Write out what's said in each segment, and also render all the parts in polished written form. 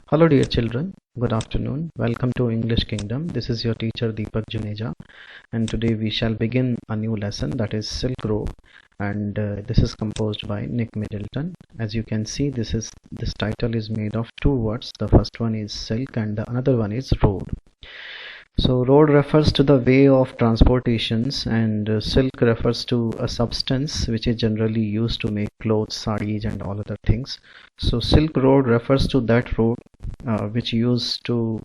Hello dear children, good afternoon. Welcome to English Kingdom. This is your teacher Deepak Juneja, and today we shall begin a new lesson, that is Silk Road, and this is composed by Nick Middleton. As you can see, this title is made of two words. The first one is silk and the another one is road. So road refers to the way of transportations, and silk refers to a substance which is generally used to make clothes, sarees and all other things. So Silk Road refers to that road which used to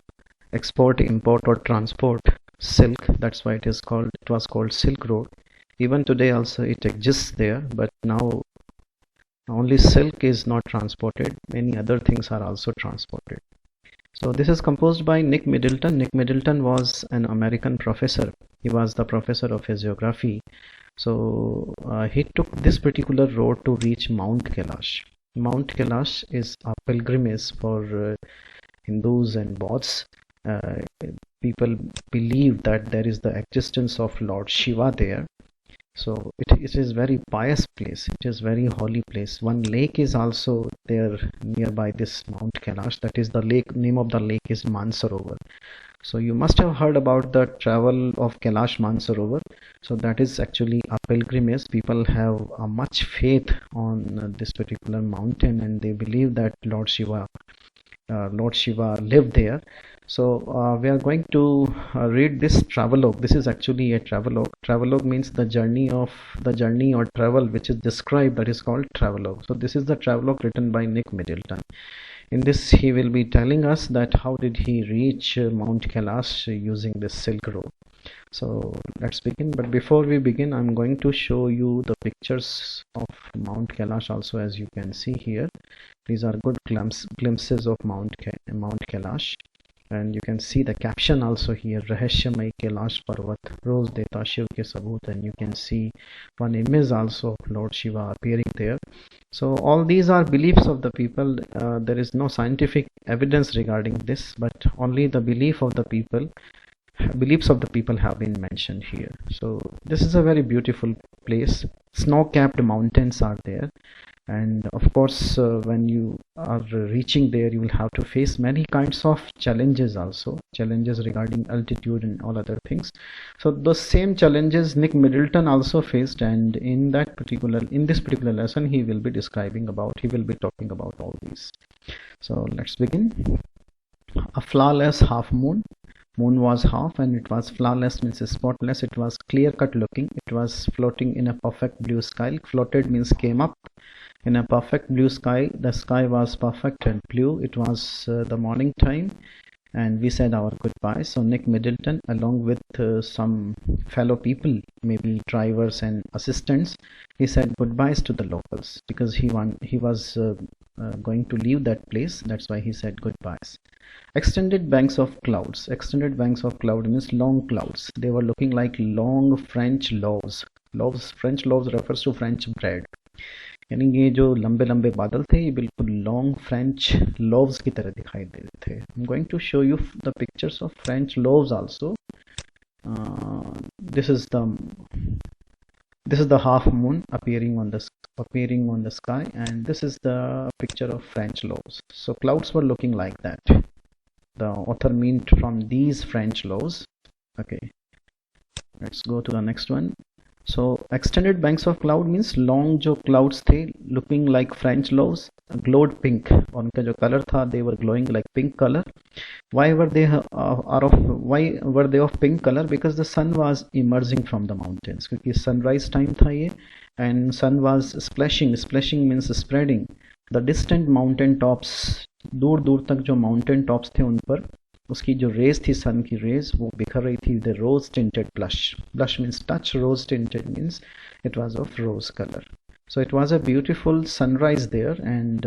export, import or transport silk. That's why it was called Silk Road. Even today also it exists there, but now only silk is not transported. Many other things are also transported. So this is composed by Nick Middleton. Nick Middleton was an American professor. He was the professor of geography. So he took this particular road to reach Mount Kailash. Mount Kailash is a pilgrimage for Hindus and Bauds. Uh, People believe that there is the existence of Lord Shiva there. So it is very pious place. It is very holy place. One lake is also there nearby this Mount Kailash. That is the lake. Name of the lake is Mansarovar. So you must have heard about the travel of Kailash Mansarovar. So that is actually a pilgrimage. People have a much faith on this particular mountain, and they believe that Lord Shiva lived there. So we are going to read this travelogue. This is actually a travelogue. Travelogue means the journey or travel which is described, that is called travelogue. So this is the travelogue written by Nick Middleton. In this he will be telling us that how did he reach Mount Kailash using this Silk Road. So let's begin, but before we begin I'm going to show you the pictures of Mount Kailash also. As you can see here, these are good glimpses of Mount Kailash, and you can see the caption also here, Rahashyamay Kailash Parvat Roz Deta Shiv ke Sabut, and you can see one image also of Lord Shiva appearing there. So all these are beliefs of the people. There is no scientific evidence regarding this, but only the beliefs of the people have been mentioned here. So this is a very beautiful place. Snow-capped mountains are there, and of course when you are reaching there you will have to face many kinds of challenges also, challenges regarding altitude and all other things. So the same challenges Nick Middleton also faced, and in this particular lesson he will be talking about all these. So let's begin. A flawless half moon. Moon was half, and it was flawless means spotless. It was clear cut looking. It was floating in a perfect blue sky. Floated means came up in a perfect blue sky. The sky was perfect and blue. It was the morning time, and we said our goodbyes. So Nick Middleton, along with some fellow people, maybe drivers and assistants, he said goodbyes to the locals because he was going to leave that place. That's why he said goodbyes. Extended banks of clouds. Extended banks of cloud means long clouds. They were looking like long French loaves. French loaves refers to French bread. यानी ये जो लंबे लंबे बादल थे ये बिल्कुल long French loaves की तरह दिखाई दे रहे थे. I'm going to show you the pictures of French loaves also. This is the half moon appearing on the sky, and this is the picture of French loaves. So clouds were looking like that. The author meant from these French loaves. Okay, let's go to the next one. So extended banks of cloud means long जो clouds थे looking like French loaves glowed pink, और उनका जो color था they were glowing like pink color. Why were they of pink color? Because the sun was emerging from the mountains. क्योंकि sunrise time था ये, and sun was splashing means spreading. The distant mountain tops, दूर दूर तक जो mountain tops थे उन पर उसकी जो रेज थी सन की रेज वो बिखर रही थी. The rose tinted blush means touch, rose tinted means it was of rose color. So it was a beautiful sunrise there, and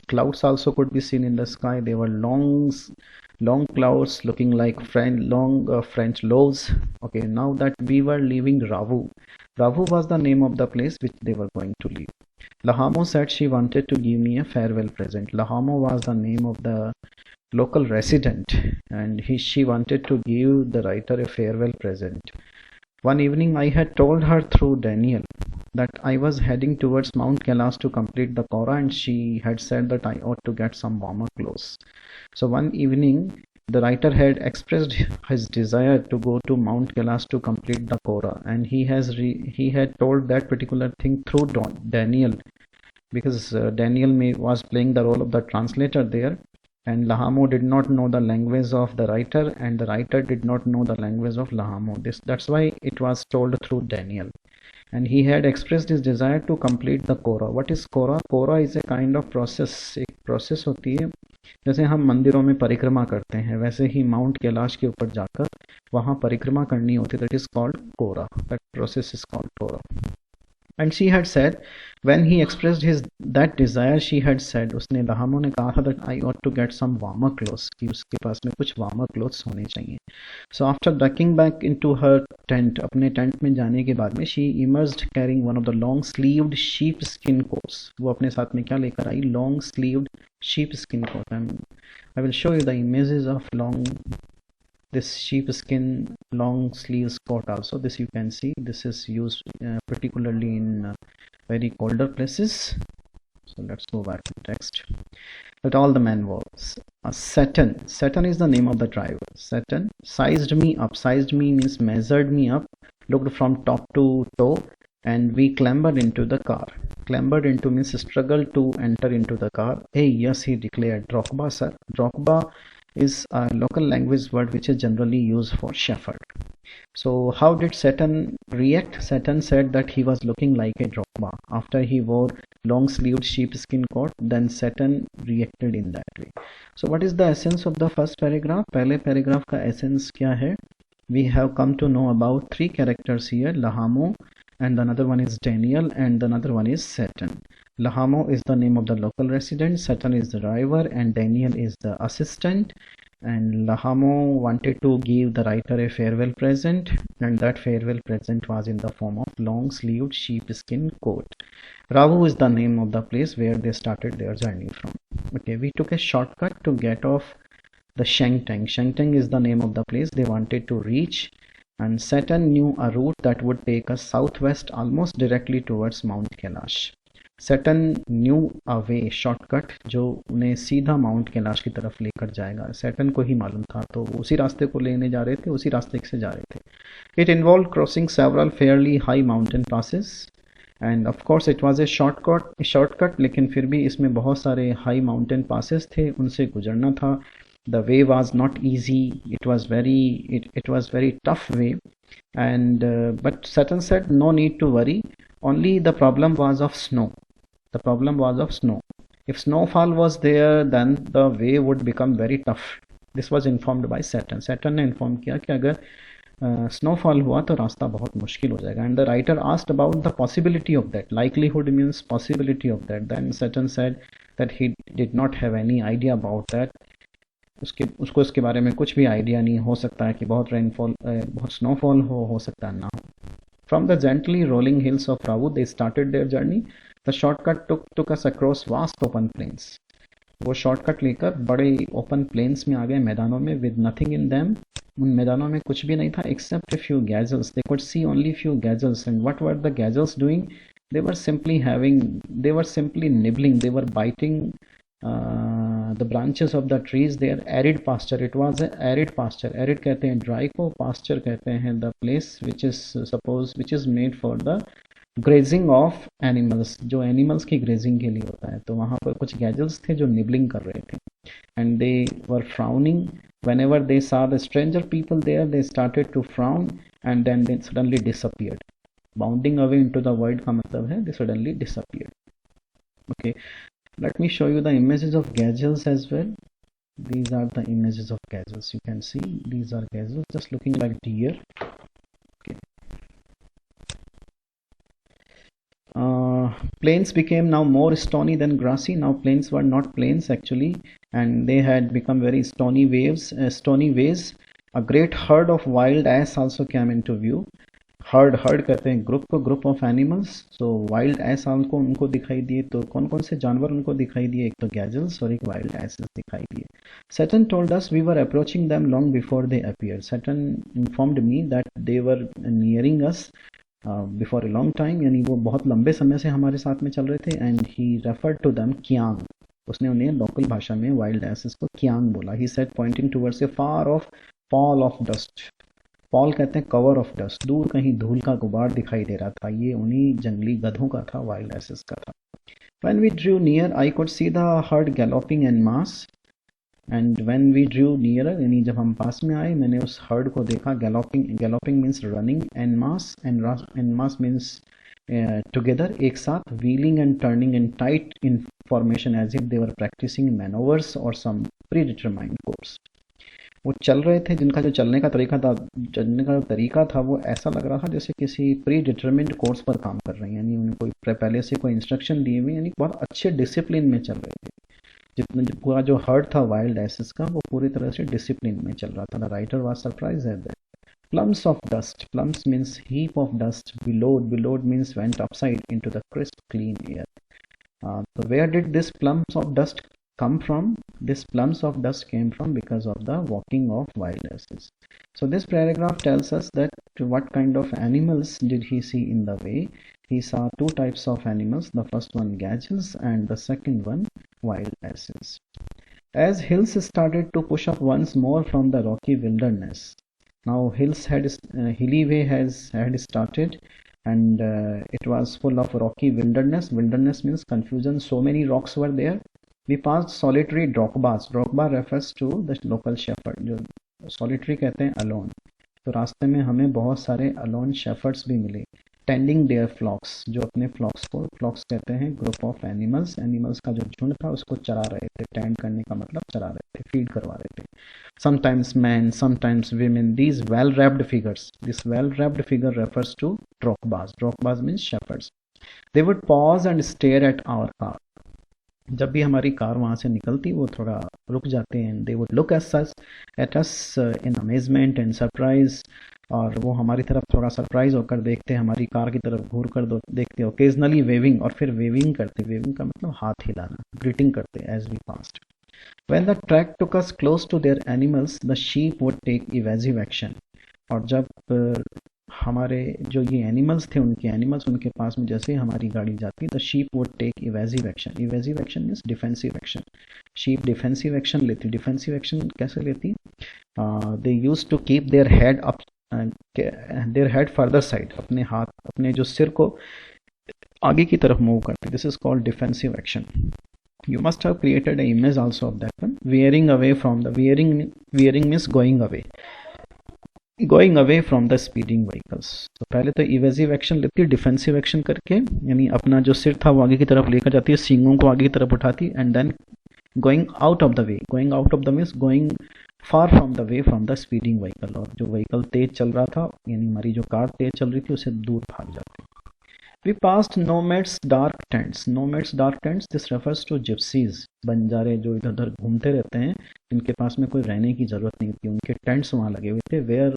clouds also could be seen in the sky. They were long clouds looking like French loaves. Okay, now that we were leaving Ravu was the name of the place which they were going to leave. Lahamo said she wanted to give me a farewell present. Lahamo was the name of the local resident, and she wanted to give the writer a farewell present. One evening I had told her through Daniel. that I was heading towards Mount Kailash to complete the Kora, and she had said that I ought to get some warmer clothes. So one evening, the writer had expressed his desire to go to Mount Kailash to complete the Kora, and he had told that particular thing through Daniel, because Daniel was playing the role of the translator there, and Lahamo did not know the language of the writer, and the writer did not know the language of Lahamo. That's why it was told through Daniel. And he had expressed his desire to complete the Kora. What is Kora? Kora is a kind of process. एक process होती है, जैसे हम मंदिरों में परिक्रमा करते हैं, वैसे ही माउंट कैलाश के ऊपर जाकर वहां परिक्रमा करनी होती है. That is called Kora. That process is called Kora. And she had said, when he expressed that desire, she had said, उसने लहामो ने कहा था that I ought to get some warmer clothes, कि उसके पास में कुछ warmer clothes होने चाहिए. So after ducking back into her tent, अपने टेंट में जाने के बाद में, she emerged carrying one of the long sleeved sheepskin coats. वो अपने साथ में क्या लेकर आई? Long sleeved sheepskin coat. I will show you the images of this sheepskin long sleeves coat also. This you can see, this is used particularly in very colder places. So let's go back to text. That all the men wore. Saturn is the name of the driver. Saturn sized me up. Sized me means measured me up, looked from top to toe, and we clambered into the car. Clambered into means struggled to enter into the car. Hey, yes, he declared. Drogba, sir. Drogba is a local language word which is generally used for shepherd. So how did Saturn react? Saturn said that he was looking like a Drogba. After he wore long sleeved sheepskin coat, then Saturn reacted in that way. So what is the essence of the first paragraph? पहले paragraph का essence क्या है? We have come to know about three characters here, Lahamo, and another one is Daniel, and another one is Saturn. Lahamo is the name of the local resident, Saturn is the driver, and Daniel is the assistant. And Lahamo wanted to give the writer a farewell present, and that farewell present was in the form of long-sleeved sheepskin coat. Ravu is the name of the place where they started their journey from. Okay, we took a shortcut to get off the Shengteng. Shengteng is the name of the place they wanted to reach, and Saturn knew a route that would take us southwest almost directly towards Mount Kailash. Saturn knew a way, shortcut, जो उन्हें सीधा mount Kailash की तरफ लेकर जाएगा. Saturn को ही मालूम था, तो उसी रास्ते को लेने जा रहे थे, उसी रास्ते से जा रहे थे. It involved crossing several fairly high mountain passes, and of course it was a shortcut, लेकिन फिर भी इसमें बहुत सारे high mountain passes थे, उनसे गुजरना था. The way was not easy. It was very tough way, and but Saturn said no need to worry. Only the problem was of snow. The problem was of snow. If snowfall was there, then the way would become very tough. This was informed by Saturn. Saturn ने inform किया कि अगर snowfall हुआ तो रास्ता बहुत मुश्किल हो जाएगा. And the writer asked about the possibility of that. Likelihood means possibility of that. Then Saturn said that he did not have any idea about that. उसको इसके बारे में कुछ भी आइडिया नहीं. हो सकता है कि बहुत रेनफॉल, बहुत स्नोफॉल हो सकता है ना हो. From the gently rolling hills of Ravu, they started their journey. The shortcut took us across vast open plains. वो शॉर्टकट लेकर बड़े ओपन प्लेन्स में आ गए, मैदानों में, with nothing in them. उन मैदानों में कुछ भी नहीं था except a few gazelles. They could see only few gazelles. And what were the gazelles doing? They were simply nibbling. They were biting the branches of the trees. They are arid pasture. It was an arid pasture. Arid कहते हैं dry को, pasture कहते हैं the place which is made for the grazing of animals, जो animals की grazing के लिए होता है. तो वहाँ पर कुछ gazelles थे जो nibbling कर रहे थे, and they were frowning. Whenever they saw the stranger people there, they started to frown, and then they suddenly disappeared. Bounding away into the void का मतलब है they suddenly disappeared. Okay, let me show you the images of gazelles as well. These are the images of gazelles. You can see these are gazelles just looking like deer. Okay. Plains became now more stony than grassy. Now plains were not plains actually, and they had become very stony ways. A great herd of wild ass also came into view. Heard कहते हैं group of animals. So wild ass उनको दिखाई दिए. तो कौन कौन से जानवर उनको दिखाई दिए? एक तो गैजल्स और एक वाइल्ड एसेस दिखाई दिए. Saturn told us we were approaching them long before they appeared. Saturn informed me that they were nearing us before a long time, यानी वो बहुत लंबे समय से हमारे साथ में चल रहे थे. And he referred to them kiang. उसने उन्हें लोकल भाषा में वाइल्ड एसेस को कियांग बोला. He said pointing towards a far of Paul of dust. Paul कहते हैं कवर ऑफ डस्ट. दूर कहीं धूल का गुबार दिखाई दे रहा था. ये उन्हीं जंगली गधों का था, वाइल्ड एसेस का था. When we drew near, I could see the herd galloping en masse. And when we drew nearer, यानी जब हम पास में आए, मैंने उस हर्ड को देखा. Galloping means running, en masse, en masse means together, एक साथ. Wheeling and turning in tight in formation as if they were practising manoeuvres और सम प्री डिटरमाइंड कोर्स. वो चल रहे थे, जिनका जो चलने का तरीका था वो ऐसा लग रहा था जैसे किसी प्री डिटरमिन्ड कोर्स पर काम कर रहे हैं. यानी उन्हें कोई पहले से कोई इंस्ट्रक्शन दिए हुए, यानी बहुत अच्छे डिसिप्लिन में चल रहे थे. जितना पूरा जो हर्ड था वाइल्ड एसेस का, वो पूरी तरह से डिसिप्लिन में चल रहा था. The writer was surprised at that. Plums of dust. Plums means heap of dust. Billowed means went upside into the crisp, clean air. So where did this plums of dust come from? This plums of dust came from because of the walking of wild asses. So this paragraph tells us that what kind of animals did he see in the way. He saw two types of animals. The first one gazelles and the second one wild asses. As hills started to push up once more from the rocky wilderness. Now hilly way had started, and it was full of rocky wilderness. Wilderness means confusion. So many rocks were there. We passed solitary drogba. Drogba refers to the local shepherd. जो solitary कहते हैं alone. तो रास्ते में हमें बहुत सारे alone shepherds भी मिले. Tending their flocks, जो अपने flocks कहते हैं group of animals का जो झुंड था उसको चरा रहे थे. Tend करने का मतलब चरा रहे थे, feed करवा रहे थे. Sometimes men, sometimes women. These well-wrapped figures. This well-wrapped figure refers to drogbas. Drogbas means shepherds. They would pause and stare at our car. जब भी हमारी कार वहाँ से निकलती, वो थोड़ा रुक जाते हैं. They would look at us in amazement and surprise. और वो हमारी तरफ थोड़ा सरप्राइज होकर देखते, हमारी कार की तरफ घूर कर देखते. ओकेजनली वेविंग, और फिर वेविंग करते. वेविंग का मतलब हाथ हिलाना. ग्रीटिंग करते as we passed. When the track took us close to their animals, the sheep would take evasive action. और जब हमारे जो ये एनिमल्स थे, उनके पास में जैसे हमारी गाड़ी जाती, the sheep would take evasive action. Evasive action means defensive action. Sheep defensive action लेती. Defensive action कैसे लेती? They used to keep their head up, their head further side. अपने जो सिर को आगे की तरफ मूव करते. This is called defensive action. You must have created an image also of that one. Veering means going away from the speeding vehicles. तो पहले तो evasive action लेती है डिफेंसिव एक्शन करके, यानी अपना जो सिर था वो आगे की तरफ लेकर जाती है, सींगों को आगे की तरफ उठाती, and then going out of the way. Going out of the means going far from the way from the speeding vehicle. और जो व्हीकल तेज चल रहा था, यानी हमारी जो कार तेज चल रही थी, उससे दूर भाग जाते. We passed nomads' dark tents. Nomads' dark tents. This refers to gypsies. बंजारे जो इधर उधर घूमते रहते हैं, जिनके पास में कोई रहने की जरूरत नहीं थी. उनके टेंट्स वहाँ लगे हुए थे. Where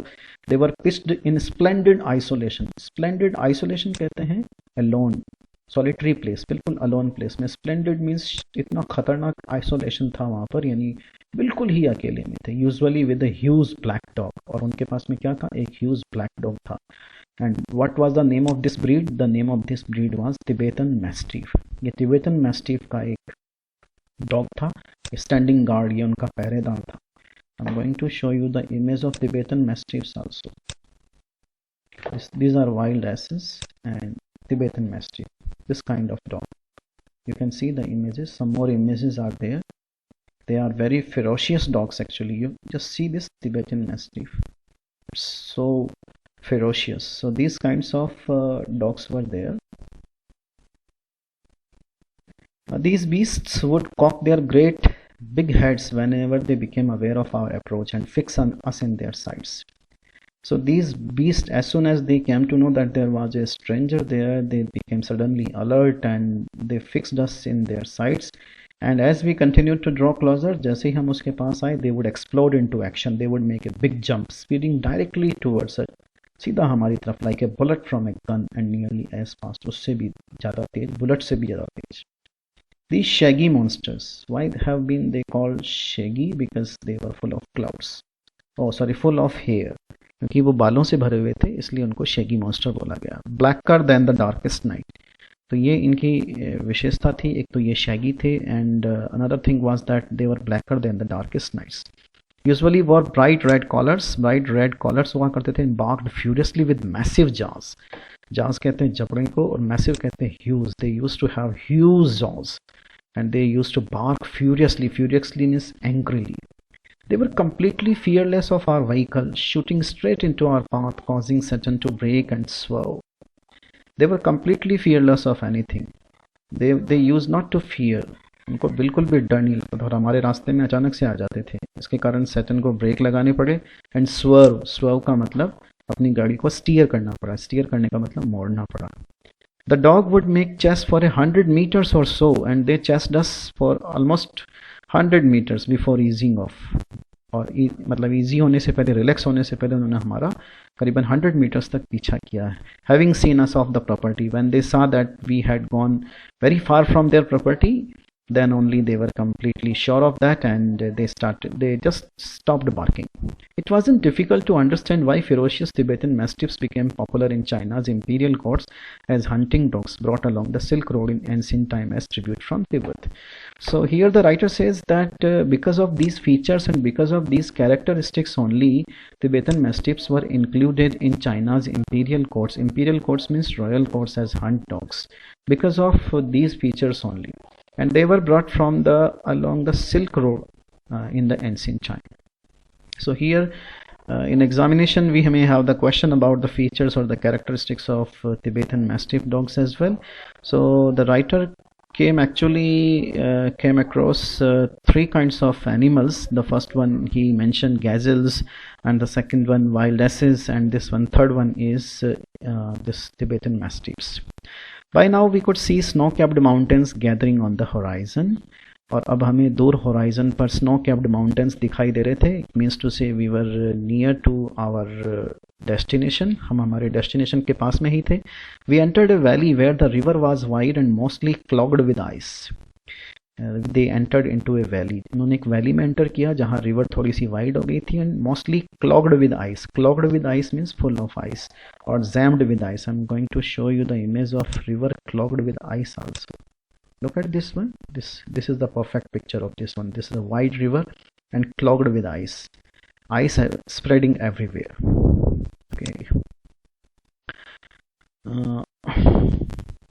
they were pitched in splendid isolation. Splendid isolation कहते हैं alone, solitary place, बिल्कुल alone place में. Splendid means इतना खतरनाक isolation था वहाँ पर, यानी बिल्कुल ही अकेले में थे. Usually with a huge black dog. और उनके पास में क्या था? एक huge black dog था. And what was the name of this breed? The name of this breed was Tibetan Mastiff. ये Tibetan Mastiff का एक डॉग था. स्टैंडिंग गार्ड, ये उनका पहरेदार था. I'm going to show you the image of Tibetan Mastiffs also. These are wild asses and Tibetan Mastiff. This kind of dog. You can see the images. Some more images are there. They are very ferocious dogs actually. You just see this Tibetan Mastiff. It's so ferocious. So these kinds of dogs were there. These beasts would cock their great big heads whenever they became aware of our approach and fix on us in their sights. So these beasts, as soon as they came to know that there was a stranger there, they became suddenly alert and they fixed us in their sights. And as we continued to draw closer, जैसे ही हम उसके पास आए, they would explode into action. They would make a big jump, speeding directly towards us. सीधा हमारी तरफ, like a bullet from a gun, and nearly as fast. उससे भी ज़्यादा तेज, बुलेट से भी ज़्यादा तेज. These shaggy monsters, why have been they called shaggy? Because they were full of clouds. Sorry full of hair, क्योंकि वो बालों से भरे हुए थे इसलिए उनको शैगी मॉन्स्टर बोला गया। Blacker than the darkest night, तो ये इनकी विशेषता थी, एक तो ये शैगी थे and another thing was that they were blacker than the darkest nights. Usually wore bright red collars, bright red collars हुआ करते थे, barked furiously with massive jaws, jaws कहते हैं जबड़े को और मैसिव कहते हैं huge, they used to have huge jaws and they used to bark furiously, furiously means angrily. They were completely fearless of our vehicle, shooting straight into our path, causing Saturn to brake and swerve. They were completely fearless of anything. They used not to fear. उनको बिल्कुल भी डर नहीं लगता था और हमारे रास्ते में अचानक से आ जाते थे, इसके कारण सैटर्न को ब्रेक लगाने पड़े। एंड स्वर्व, स्वर्व का मतलब अपनी गाड़ी को स्टीयर करना पड़ा, स्टीयर करने का मतलब मोड़ना पड़ा। The dog would make chase for 100 meters or so, and they chased us for almost 100 meters before easing off. और मतलब ईजी होने से पहले, रिलैक्स होने से पहले उन्होंने हमारा करीबन 100 मीटर्स तक पीछा किया है। Having seen us off the property, when they saw that we had gone very far from their property, then only they were completely sure of that and they just stopped barking. It wasn't difficult to understand why ferocious Tibetan Mastiffs became popular in China's imperial courts as hunting dogs brought along the Silk Road in ancient time as tribute from Tibet. So here the writer says that because of these features and because of these characteristics only, Tibetan Mastiffs were included in China's imperial courts. Imperial courts means royal courts as hunt dogs, because of these features only. And they were brought from along the Silk Road in the ancient China. So here in examination we may have the question about the features or the characteristics of Tibetan Mastiff dogs as well. So the writer came across three kinds of animals. The first one he mentioned gazelles, and the second one wild asses, and this one third one is this Tibetan Mastiffs. By now we could see snow-capped mountains gathering on the horizon. और अब हमें दूर horizon पर snow capped mountains दिखाई दे रहे थे। It means to say we were near to our destination, हम हमारे डेस्टिनेशन के पास में ही थे। We entered a valley where the river was wide and mostly clogged with ice. They entered into a valley, उन्होंने एक वैली में एंटर किया जहाँ रिवर थोड़ी सी वाइड हो गई थी and mostly clogged with ice. Clogged with ice means full of ice और jammed with ice. I am going to show you the image of river clogged with ice also. Look at this one. This is the perfect picture of this one. This is a wide river and clogged with ice. Ice spreading everywhere. Okay.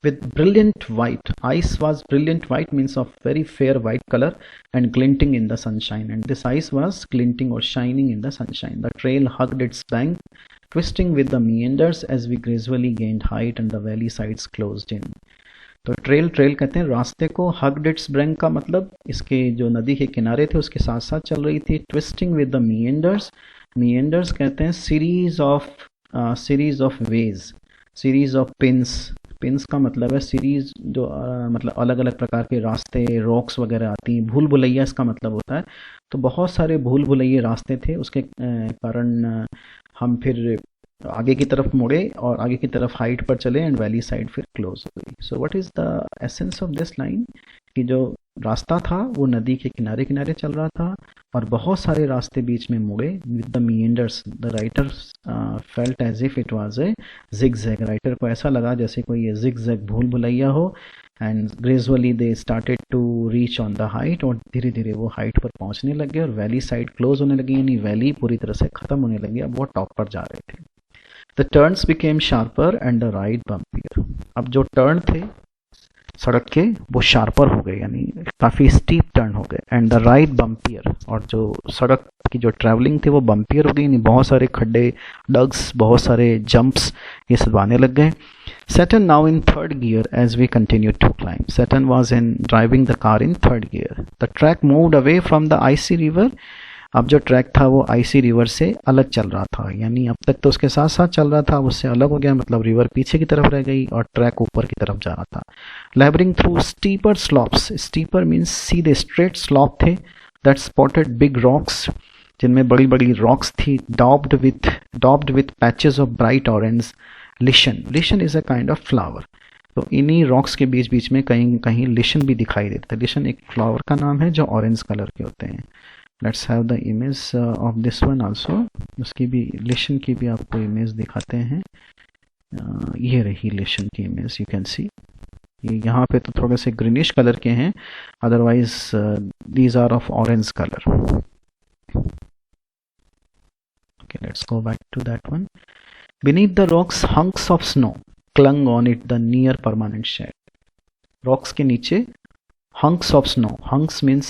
With brilliant white. Ice was brilliant white, means of very fair white color and glinting in the sunshine. And this ice was glinting or shining in the sunshine. The trail hugged its bank, twisting with the meanders as we gradually gained height and the valley sides closed in. तो trail कहते हैं रास्ते को, hugged it's ब्रैंक का मतलब इसके जो नदी के किनारे थे उसके साथ साथ चल रही थी। ट्विस्टिंग विद द मीएंडर्स, मीएंडर्स कहते हैं series of ways, series of pins. Pins का मतलब है सीरीज, जो मतलब अलग अलग प्रकार के रास्ते, रॉक्स वगैरह आती हैं। भूल भुलैया इसका मतलब होता है। तो बहुत सारे भूल भुलैये रास्ते थे, उसके कारण हम फिर आगे की तरफ मुड़े और आगे की तरफ हाइट पर चले एंड वैली साइड फिर क्लोज हो गई। So what is the essence of this line, कि जो रास्ता था वो नदी के किनारे किनारे चल रहा था और बहुत सारे रास्ते बीच में मुड़े with the meanders. The writer felt as if it was a zigzag. Writer को ऐसा लगा जैसे कोई ये जिगजैग भूल भुलैया हो। And gradually they started to reach on the height, और धीरे धीरे वो हाइट पर पहुंचने लगे और वैली साइड क्लोज होने लगी, यानी वैली पूरी तरह से खत्म होने लगी। अब वो टॉप पर जा रहे थे। The turns became sharper and the ride bumpier. अब जो टर्न थे सड़क के वो शार्पर हो गए, यानी काफ़ी स्टीप टर्न हो गए। एंड द राइड बम्पियर, और जो सड़क की जो ट्रैवलिंग थी वो बम्पियर हो गई, यानी बहुत सारे खड्डे, डग्स, बहुत सारे जंप्स ये सब आने लग गए। Saturn now in third gear as we continued to climb. Saturn was in driving the car in third gear. The track moved away from the icy river. अब जो ट्रैक था वो आईसी रिवर से अलग चल रहा था, यानी अब तक तो उसके साथ साथ चल रहा था, उससे अलग हो गया, मतलब रिवर पीछे की तरफ रह गई और ट्रैक ऊपर की तरफ जा रहा था। Labouring through steeper slopes, steeper means सीधे स्ट्रेट स्लॉप थे, दैट स्पॉटेड बिग रॉक्स, जिनमें बड़ी बड़ी रॉक्स थी, daubed with patches of bright orange lichen. Lichen is a kind of flower. तो इन्हीं रॉक्स के बीच बीच में कहीं कहीं लिशन भी दिखाई देता है। लिशन एक फ्लावर का नाम है जो ऑरेंज कलर के होते हैं। Let's have the image of this one also, उसकी भी लेशन की भी आपको इमेज दिखाते हैं। ये रही लेशन की इमेज, यू कैन सी। यहाँ पे तो थोड़े से ग्रीनिश कलर के हैं, otherwise these are of orange colour. Okay, let's go back to that one. Beneath the rocks, hunks of snow clung on it, the near permanent shade. Rocks के नीचे hunks of snow. Hunks means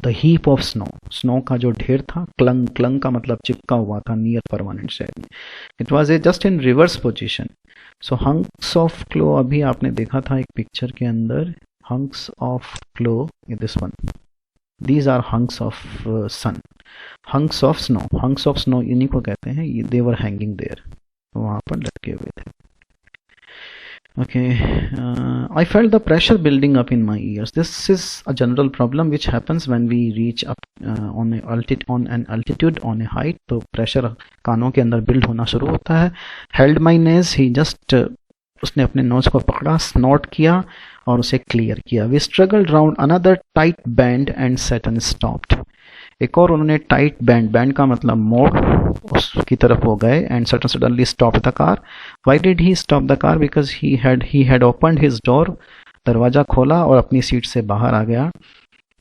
the heap of snow. Snow का जो ढेर था, clung का मतलब चिपका हुआ था near permanent shade. It was just in reverse position. So hunks of cloth, अभी आपने देखा था एक पिक्चर के अंदर, hunks of cloth, this one. These are hunks of sun. Hunks of snow. Hunks of snow इन्हीं को कहते हैं। They were hanging there. वहाँ पर लटके हुए थे। Okay. I felt the pressure building up in my ears. This is a general problem which happens when we reach up on an altitude, on a height. तो pressure कानों के अंदर build होना शुरू होता है। Held my nose. He just उसने अपने नोज को पकड़ा, स्नॉट किया और उसे क्लियर किया। We struggled round another tight bend and sudden stopped. एक और उन्होंने टाइट बैंड का मतलब मोड़, उसकी तरफ हो गए। And suddenly stop the car. Why did he stop the car? Because he had opened his door. दरवाजा खोला और अपनी सीट से बाहर आ गया।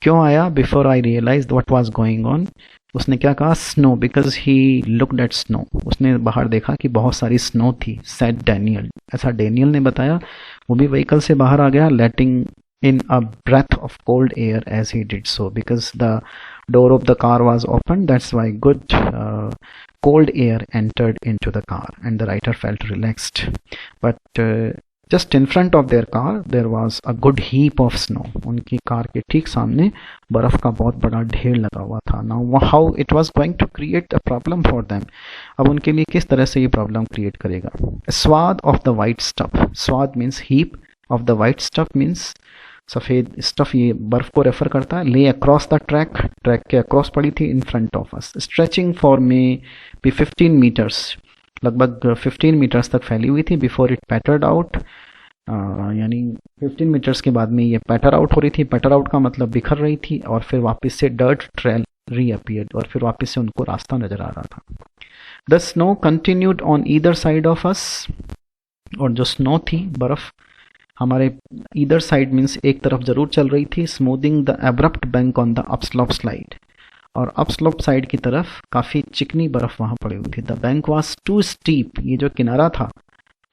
क्यों आया? Before I realise what was going on. उसने क्या कहा? Snow, because he looked at snow. उसने बाहर देखा कि बहुत सारी स्नो थी। सेड डैनियल, ऐसा डैनियल ने बताया। वो भी व्हीकल से बाहर आ गया, letting in a breath of cold air as he did so, because the door of the car was open. That's why good cold air entered into the car and the writer felt relaxed. But just in front of their car there was a good heap of snow. उनकी car के ठीक सामने बर्फ का बहुत बड़ा ढेर लगा हुआ था। Now how it was going to create a problem for them? अब उनके लिए किस तरह से ये प्रॉब्लम क्रिएट करेगा? A swath of the white stuff. Swath means heap, of the white stuff means सफ़ेद स्टफ, ये बर्फ को रेफर करता है। ले अक्रॉस द ट्रैक के अक्रॉस पड़ी थी। In front of us, stretching for maybe 15 metres, लगभग 15 मीटर्स तक फैली हुई थी। बिफोर इट पैटर्ड आउट, यानी 15 मीटर्स के बाद में ये पैटर आउट हो रही थी। पैटर आउट का मतलब बिखर रही थी। और फिर वापस से डर्ट ट्रेल रीअपीयर्ड, और फिर वापस से उनको रास्ता नजर आ रहा था। The snow continued on either side of us. और जो स्नो थी, बर्फ, हमारे ईदर साइड मीन्स एक तरफ जरूर चल रही थी। Smoothing the abrupt bank on the upslope slide, और अपस्लोप साइड की तरफ काफ़ी चिकनी बर्फ वहाँ पड़ी हुई थी। The bank was too steep, ये जो किनारा था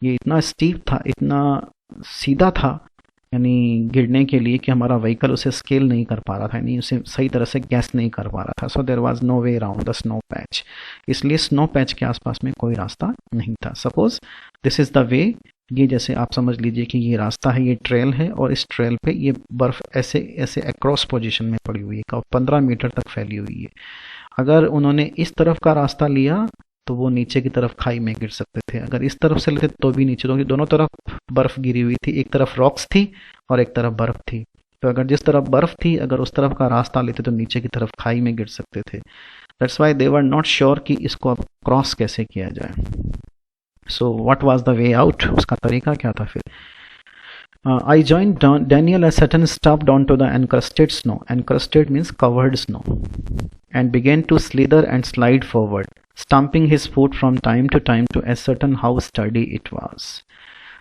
ये इतना स्टीप था, इतना सीधा था, यानी गिरने के लिए कि हमारा व्हीकल उसे स्केल नहीं कर पा रहा था, यानी उसे सही तरह से गैस नहीं कर पा रहा था। So there was no way around the snow patch, इसलिए स्नो पैच के आसपास में कोई रास्ता नहीं था। Suppose this is the way, ये जैसे आप समझ लीजिए कि ये रास्ता है, ये ट्रेल है, और इस ट्रेल पे ये बर्फ ऐसे ऐसे अक्रॉस पोजीशन में पड़ी हुई है, 15 मीटर तक फैली हुई है। अगर उन्होंने इस तरफ का रास्ता लिया तो वो नीचे की तरफ खाई में गिर सकते थे। अगर इस तरफ से लेते तो भी नीचे, क्योंकि दोनों तरफ बर्फ गिरी हुई थी। एक तरफ रॉक्स थी और एक तरफ बर्फ थी। तो अगर जिस तरफ बर्फ थी, अगर उस तरफ का रास्ता लेते तो नीचे की तरफ खाई में गिर सकते थे। That's why they were not sure कि इसको अब क्रॉस कैसे किया जाए। So what was the way out? उसका तरीका क्या था फिर? I joined Daniel as Sutton stopped onto the encrusted snow. Encrusted means covered snow. And began to slither and slide forward, stamping his foot from time to time to ascertain how sturdy it was.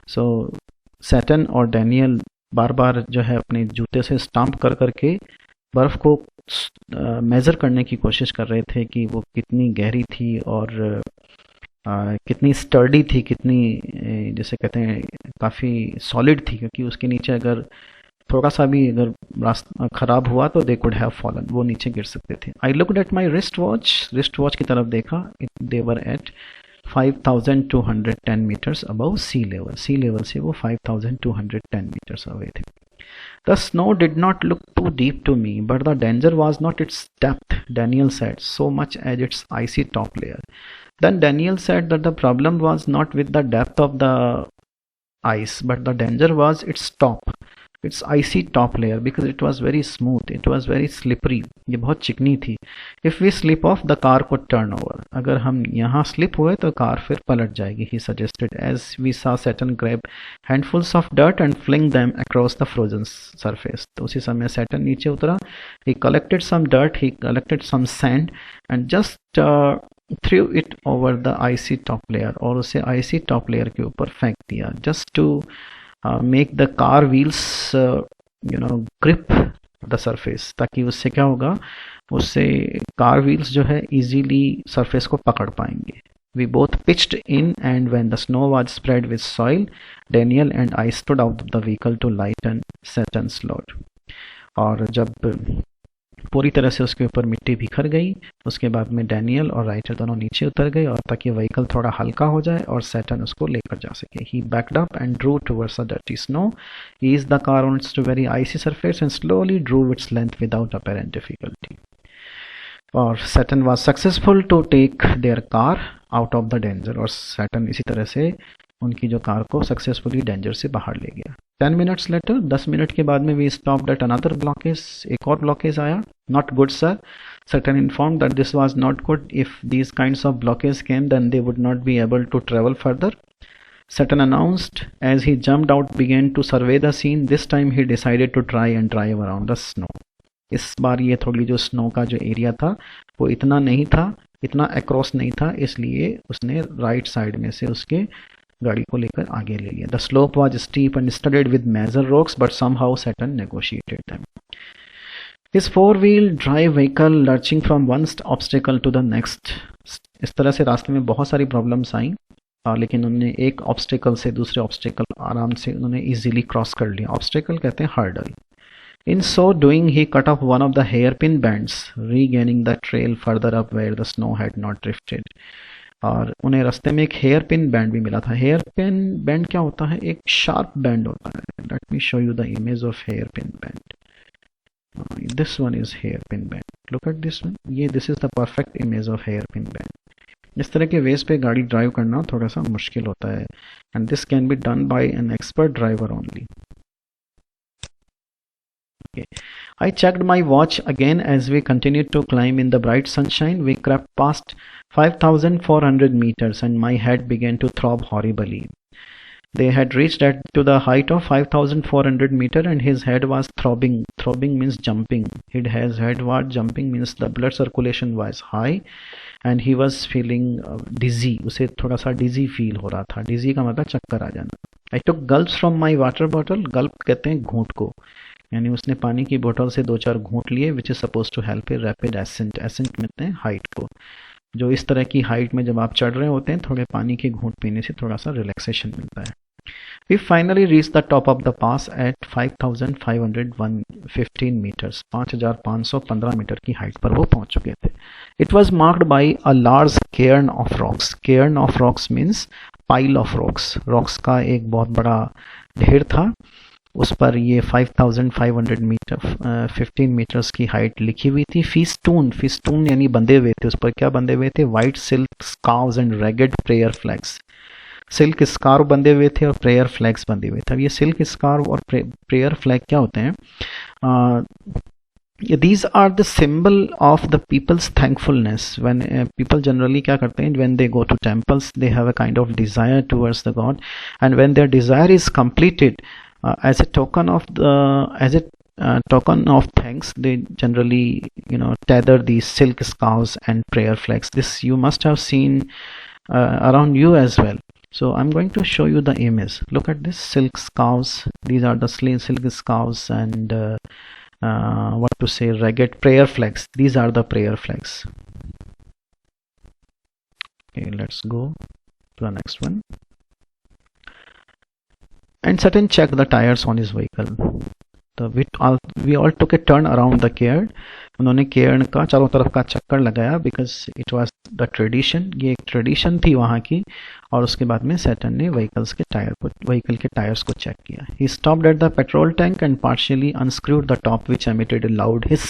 So Sutton और Daniel बार बार जो है अपने जूते से stamp कर करके बर्फ को मेज़र करने की कोशिश कर रहे थे कि वो कितनी गहरी थी और कितनी स्टर्डी थी, कितनी जैसे कहते हैं काफ़ी सॉलिड थी, क्योंकि उसके नीचे अगर थोड़ा सा भी अगर रास्ता ख़राब हुआ तो दे कुड हैव फॉलन, वो नीचे गिर सकते थे। I looked at my wrist watch की तरफ देखा। They were at 5210 metres above sea level से वो 5210 मीटर्स अवे थे। The snow did not look too deep to me, but the danger was not its depth, Daniel said, so much as its icy top layer. Then Daniel said that the problem was not with the depth of the ice, but the danger was its top. its icy top layer because it was very smooth, it was very slippery, ये बहुत चिकनी थी. If we slip off, the car could turn over. अगर हम यहाँ slip हुए तो car फिर पलट जाएगी, he suggested, as we saw Saturn grab handfuls of dirt and fling them across the frozen surface. तो उसी समय Saturn नीचे उतरा, he collected some dirt, he collected some sand and just threw it over the icy top layer, और उसे icy top layer के ऊपर फेंक दिया, just to make the car wheels grip the surface, ताकि उससे क्या होगा, उससे कार व्हील्स जो है इजीली सरफेस को पकड़ पाएंगे. We both pitched in, and when the snow was spread with soil, Daniel and I stood out of the vehicle to lighten Saturn's load. और जब पूरी तरह से उसके ऊपर मिट्टी बिखर गई, उसके बाद में डैनियल और राइटर दोनों नीचे उतर गए, और ताकि व्हीकल थोड़ा हल्का हो जाए और सैटर्न उसको लेकर जा सके. He backed up and drew towards the dirty snow, eased the car on its very icy surface and slowly drew its length without apparent difficulty. और Saturn was successful to take their car out of the danger, और Saturn इसी तरह से उनकी जो car को successfully danger से बाहर ले गया. 10 minutes later, 10 मिनट के बाद में we stopped at another blockage, एक और ब्लॉकेज आया. Not good sir, Saturn informed that this was not good. If these kinds of blockades came, then they would not be able to travel further. Saturn announced as he jumped out, began to survey the scene. This time he decided to try and drive around the snow. इस बार ये थोड़ी जो snow का जो area था वो इतना नहीं था, इतना अक्रॉस नहीं था, इसलिए उसने राइट साइड में से उसके गाड़ी को लेकर आगे ले लिया. The slope was steep and studded with major rocks, but somehow Saturn negotiated them. His four-wheel drive vehicle lurching from one obstacle to the next. इस तरह से रास्ते में बहुत सारी प्रॉब्लम्स आई, लेकिन उन्होंने एक ऑब्स्टेकल से दूसरे ऑब्स्टेकल आराम से उन्होंने इजीली क्रॉस कर लिया. ऑब्स्टेकल कहते हैं hurdle. In so doing, he cut off one of the hairpin bends, regaining the trail further up where the snow had not drifted. और उन्हें रास्ते में एक हेयर पिन बैंड भी मिला था. हेयर पिन बैंड क्या होता है? एक शार्प बैंड होता है. Let me show you the image of hairpin bend. This one is hairpin bend. Look at this one. ये this is the perfect image of hairpin bend. इस तरह के veg पे गाड़ी drive करना थोड़ा सा मुश्किल होता है, and this can be done by an expert driver only. Okay. I checked my watch again as we continued to climb in the bright sunshine. We crept past 5,400 meters and my head began to throb horribly. They had reached to the height of 5,400 meters and his head was throbbing. Throbbing means jumping. His head was jumping means the blood circulation was high and he was feeling dizzy. उसे थोड़ा सा dizzy feel हो रहा था. Dizzy का मतलब चक्कर आ जाना. I took gulps from my water bottle. Gulp कहते हैं घूंट को, यानी उसने पानी की बोतल से 2-4 घूंट लिए, which is suppose to help a rapid ascent. Ascent मिलते हैं हाइट को. जो इस तरह की हाइट में जब आप चढ़ रहे होते हैं, थोड़े पानी के घूंट पीने से थोड़ा सा रिलैक्सेशन मिलता है. We finally reach the top of the pass at 5,515 metres. 5,515 metre की हाइट पर वो पहुंच चुके थे. It was marked by a large cairn of rocks. Cairn of rocks means pile of rocks. Rocks का एक बहुत बड़ा ढेर था, उस पर ये 5,500 मीटर 15 मीटर्स की हाइट लिखी हुई थी. फीस्टून, फीस्टून यानी बंधे हुए थे. उस पर क्या बंधे हुए थे? White silk scarves and ragged prayer flags. Silk scarf बंधे हुए थे और प्रेयर फ्लैग्स बंधे हुए थे. अब ये सिल्क स्कार्व और प्रेयर फ्लैग क्या होते हैं? These are the symbol of the people's thankfulness. When people generally क्या करते हैं? When they go to temples, they have a kind of desire towards the God, and when their desire is completed, as a token of thanks, they generally tether these silk scarves and prayer flags. This you must have seen around you as well. So I'm going to show you the image. Look at this silk scarves. These are the silk scarves and ragged prayer flags. These are the prayer flags. Okay, let's go to the next one. And Saturn checked the tires on his vehicle. We all took a turn around the cairn. उन्होंने Cairn का चारों तरफ का चक्कर लगाया, because it was the tradition. ये एक tradition थी वहाँ की. और उसके बाद में सैटर्न ने व्हीकल के टायर्स को चेक किया. He stopped at the petrol tank and partially unscrewed the top, which emitted a loud hiss.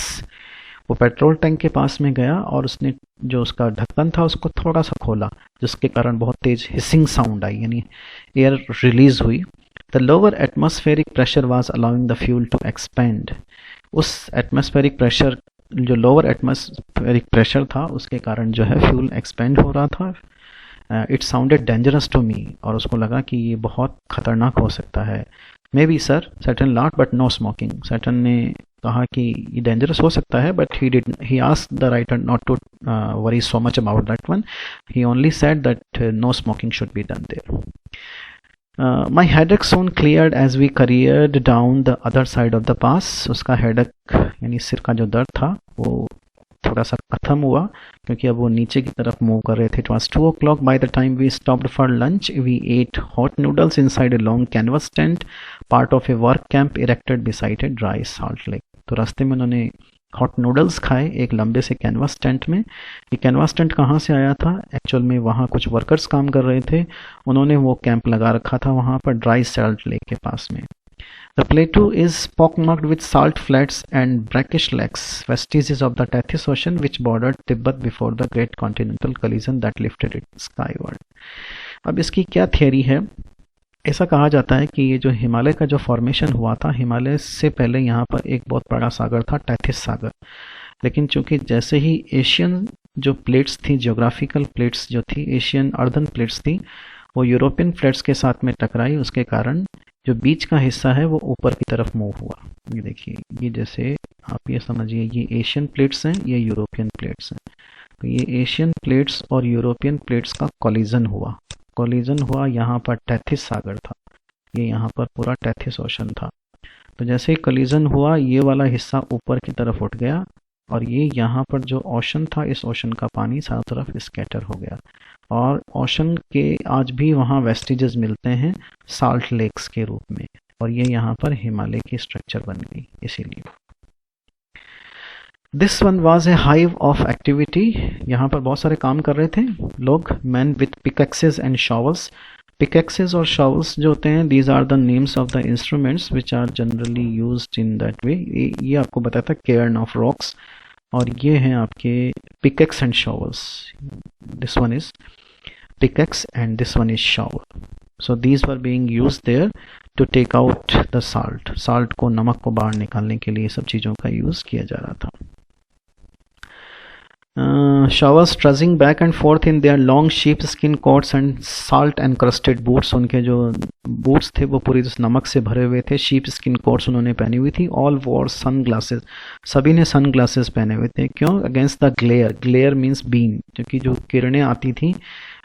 वो पेट्रोल टैंक के पास में गया और उसने जो उसका ढक्कन था उसको थोड़ा सा खोला, जिसके कारण बहुत तेज हिसिंग साउंड आई, यानी एयर रिलीज हुई. The lower atmospheric pressure was allowing the fuel to expand. उस एटमॉस्फेरिक प्रेशर, जो लोअर एटमॉस्फेरिक प्रेशर था, उसके कारण जो है फ्यूल एक्सपेंड हो रहा था। It sounded dangerous to me, और उसको लगा कि ये बहुत खतरनाक हो सकता है। Maybe sir, Tsetan lot but no smoking. Tsetan ने कहा कि ये डेंजरस हो सकता है, but he asked the writer not to worry so much about that one. He only said that no smoking should be done there. My headache soon cleared as we careered down the other side of the pass. उसका headache यानी सिर का जो दर्द था वो थोड़ा सा खत्म हुआ, क्योंकि अब वो नीचे की तरफ मूव कर रहे थे। It was 2 o'clock by the time we stopped for lunch. We ate hot noodles inside a long canvas tent, part of a work camp erected beside a dry salt lake. तो रास्ते में उन्होंने hot noodles खाए एक लंबे से canvas tent में। ये कैनवास टेंट कहाँ से आया था? एक्चुअल में वहाँ कुछ वर्कर्स काम कर रहे थे, उन्होंने वो कैंप लगा रखा था वहाँ पर ड्राई सॉल्ट लेक के पास में। The plateau is pockmarked with salt flats and brackish lakes, vestiges of the Tethys Ocean which bordered Tibet before the great continental collision that lifted it skyward. अब इसकी क्या थियरी है? ऐसा कहा जाता है कि ये जो हिमालय का जो फॉर्मेशन हुआ था, हिमालय से पहले यहाँ पर एक बहुत बड़ा सागर था, टेथिस सागर। लेकिन चूंकि जैसे ही एशियन जो प्लेट्स थी, जियोग्राफिकल प्लेट्स जो थी, एशियन अर्दन प्लेट्स थी, वो यूरोपियन प्लेट्स के साथ में टकराई, उसके कारण जो बीच का हिस्सा है वो ऊपर की तरफ मूव हुआ। ये देखिए, ये जैसे आप ये समझिए, ये एशियन प्लेट्स हैं, ये यूरोपियन प्लेट्स हैं। तो ये एशियन प्लेट्स और यूरोपियन प्लेट्स का कॉलिजन हुआ। कॉलिजन हुआ, यहाँ पर टेथिस सागर था, ये यहाँ पर पूरा टेथिस ओशन था। तो जैसे ही कॉलिजन हुआ, ये वाला हिस्सा ऊपर की तरफ उठ गया, और ये यहाँ पर जो ओशन था, इस ओशन का पानी चारों तरफ स्कैटर हो गया। और ओशन के आज भी वहाँ वेस्टिजेस मिलते हैं साल्ट लेक्स के रूप में, और ये यहाँ पर हिमालय की स्ट्रक्चर बन गई इसीलिए। This one was a hive of activity. यहाँ पर बहुत सारे काम कर रहे थे लोग, man with pickaxes and shovels. Pickaxes और शॉवल्स जो होते हैं, these are the names of the instruments which are generally used in that way. ये आपको बताया था केयर्न ऑफ रॉक्स, और ये हैं आपके pickaxe and shovels. This one is pickaxe and this one is shovel. So these were being used there to take out the salt. Salt को, नमक को बाहर निकालने के लिए सब चीज़ों का यूज़ किया जा रहा था। Showers trudging back and forth in their long sheepskin coats and salt encrusted boots. उनके जो बूट्स थे वो पूरी नमक से भरे हुए थे। शीप स्किन कोट्स उन्होंने पहनी हुई थी। ऑल वॉर सन ग्लासेस, सभी ने सन ग्लासेस पहने हुए थे। क्यों? Against the glare. Glare means beam, क्योंकि जो किरणें आती थी।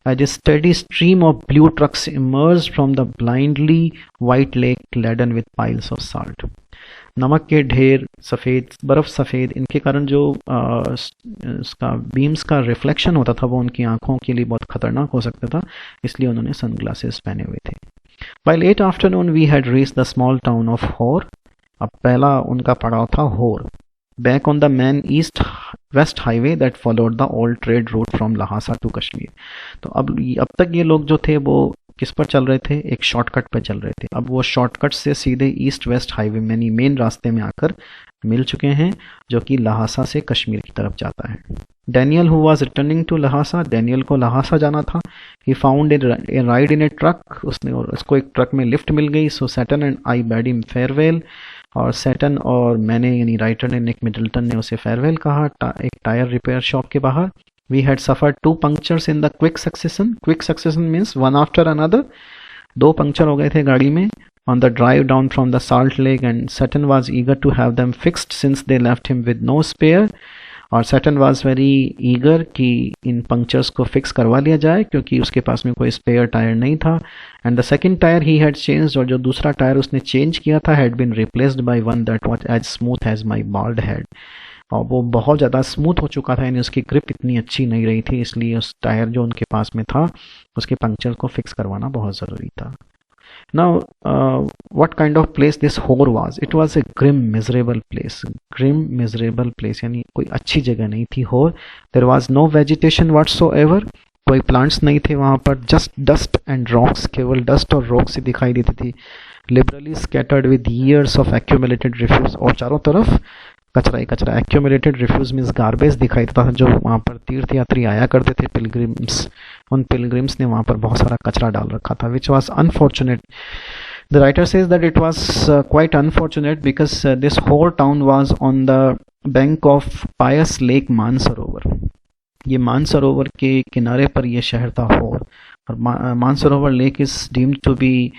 As a steady stream of blue trucks emerged from the blindly white lake laden with piles of salt. नमक के ढेर, सफ़ेद बर्फ़, सफ़ेद, इनके कारण जो इसका बीम्स का रिफ्लेक्शन होता था वो उनकी आंखों के लिए बहुत खतरनाक हो सकता था, इसलिए उन्होंने सनग्लासेस पहने हुए थे। By late afternoon we had reached the small town of Hor. अब पहला उनका पड़ाव था होर। Back on the main east-west highway that followed the old trade route from Lhasa to Kashmir. तो अब तक ये लोग जो थे वो किस पर चल रहे थे? एक शॉर्टकट पर चल रहे थे। अब वो शॉर्टकट से सीधे ईस्ट वेस्ट हाईवे यानी मेन रास्ते में आकर मिल चुके हैं, जो कि लहासा से कश्मीर की तरफ जाता है। Daniel who was returning to Lhasa, Daniel को लहासा जाना था। He found a ride in a truck, उसको एक ट्रक में लिफ्ट मिल गई। So Tsetan and I bade him farewell, और सैटन और मैंने यानी राइटर ने, निक मिडल्टन ने उसे फेयरवेल कहा एक टायर रिपेयर शॉप के बाहर। We had suffered 2 punctures in the quick succession. Quick succession means one after another. 2 puncture हो गए थे गाड़ी में on the drive down from the Salt Lake, and Saturn was eager to have them fixed since they left him with no spare. और Saturn was very eager कि इन punctures को fix करवा लिया जाए, क्योंकि उसके पास में कोई स्पेयर टायर नहीं था। And the second tire he had changed, और जो दूसरा टायर उसने चेंज किया था, had been replaced by one that was as smooth as my bald head. और वो बहुत ज़्यादा स्मूथ हो चुका था, यानी उसकी ग्रिप इतनी अच्छी नहीं रही थी, इसलिए उस टायर जो उनके पास में था उसके पंक्चर को फिक्स करवाना बहुत ज़रूरी था। Now what kind of place this Hor was? It was a grim miserable place. Grim miserable place यानी कोई अच्छी जगह नहीं थी Hor. There was no vegetation whatsoever, कोई प्लांट्स नहीं थे वहाँ पर। जस्ट डस्ट एंड रॉक्स, केवल डस्ट और रॉक्स ही दिखाई देती थी। Liberally scattered with years of accumulated refuse, और चारों तरफ कचरा ही कचरा। एक्यूमुलेटेड रिफ्यूज मीन्स गार्बेज दिखाई देता था। जो वहाँ पर तीर्थ यात्री आया करते थे, पिलग्रिम्स, उन पिलग्रिम्स ने वहाँ पर बहुत सारा कचरा डाल रखा था, which was unfortunate The writer says that it was quite unfortunate because this whole town was on the bank of pious lake Mansarovar. ये मानसरोवर के किनारे पर ये शहर था होर, और Mansarovar lake is deemed to be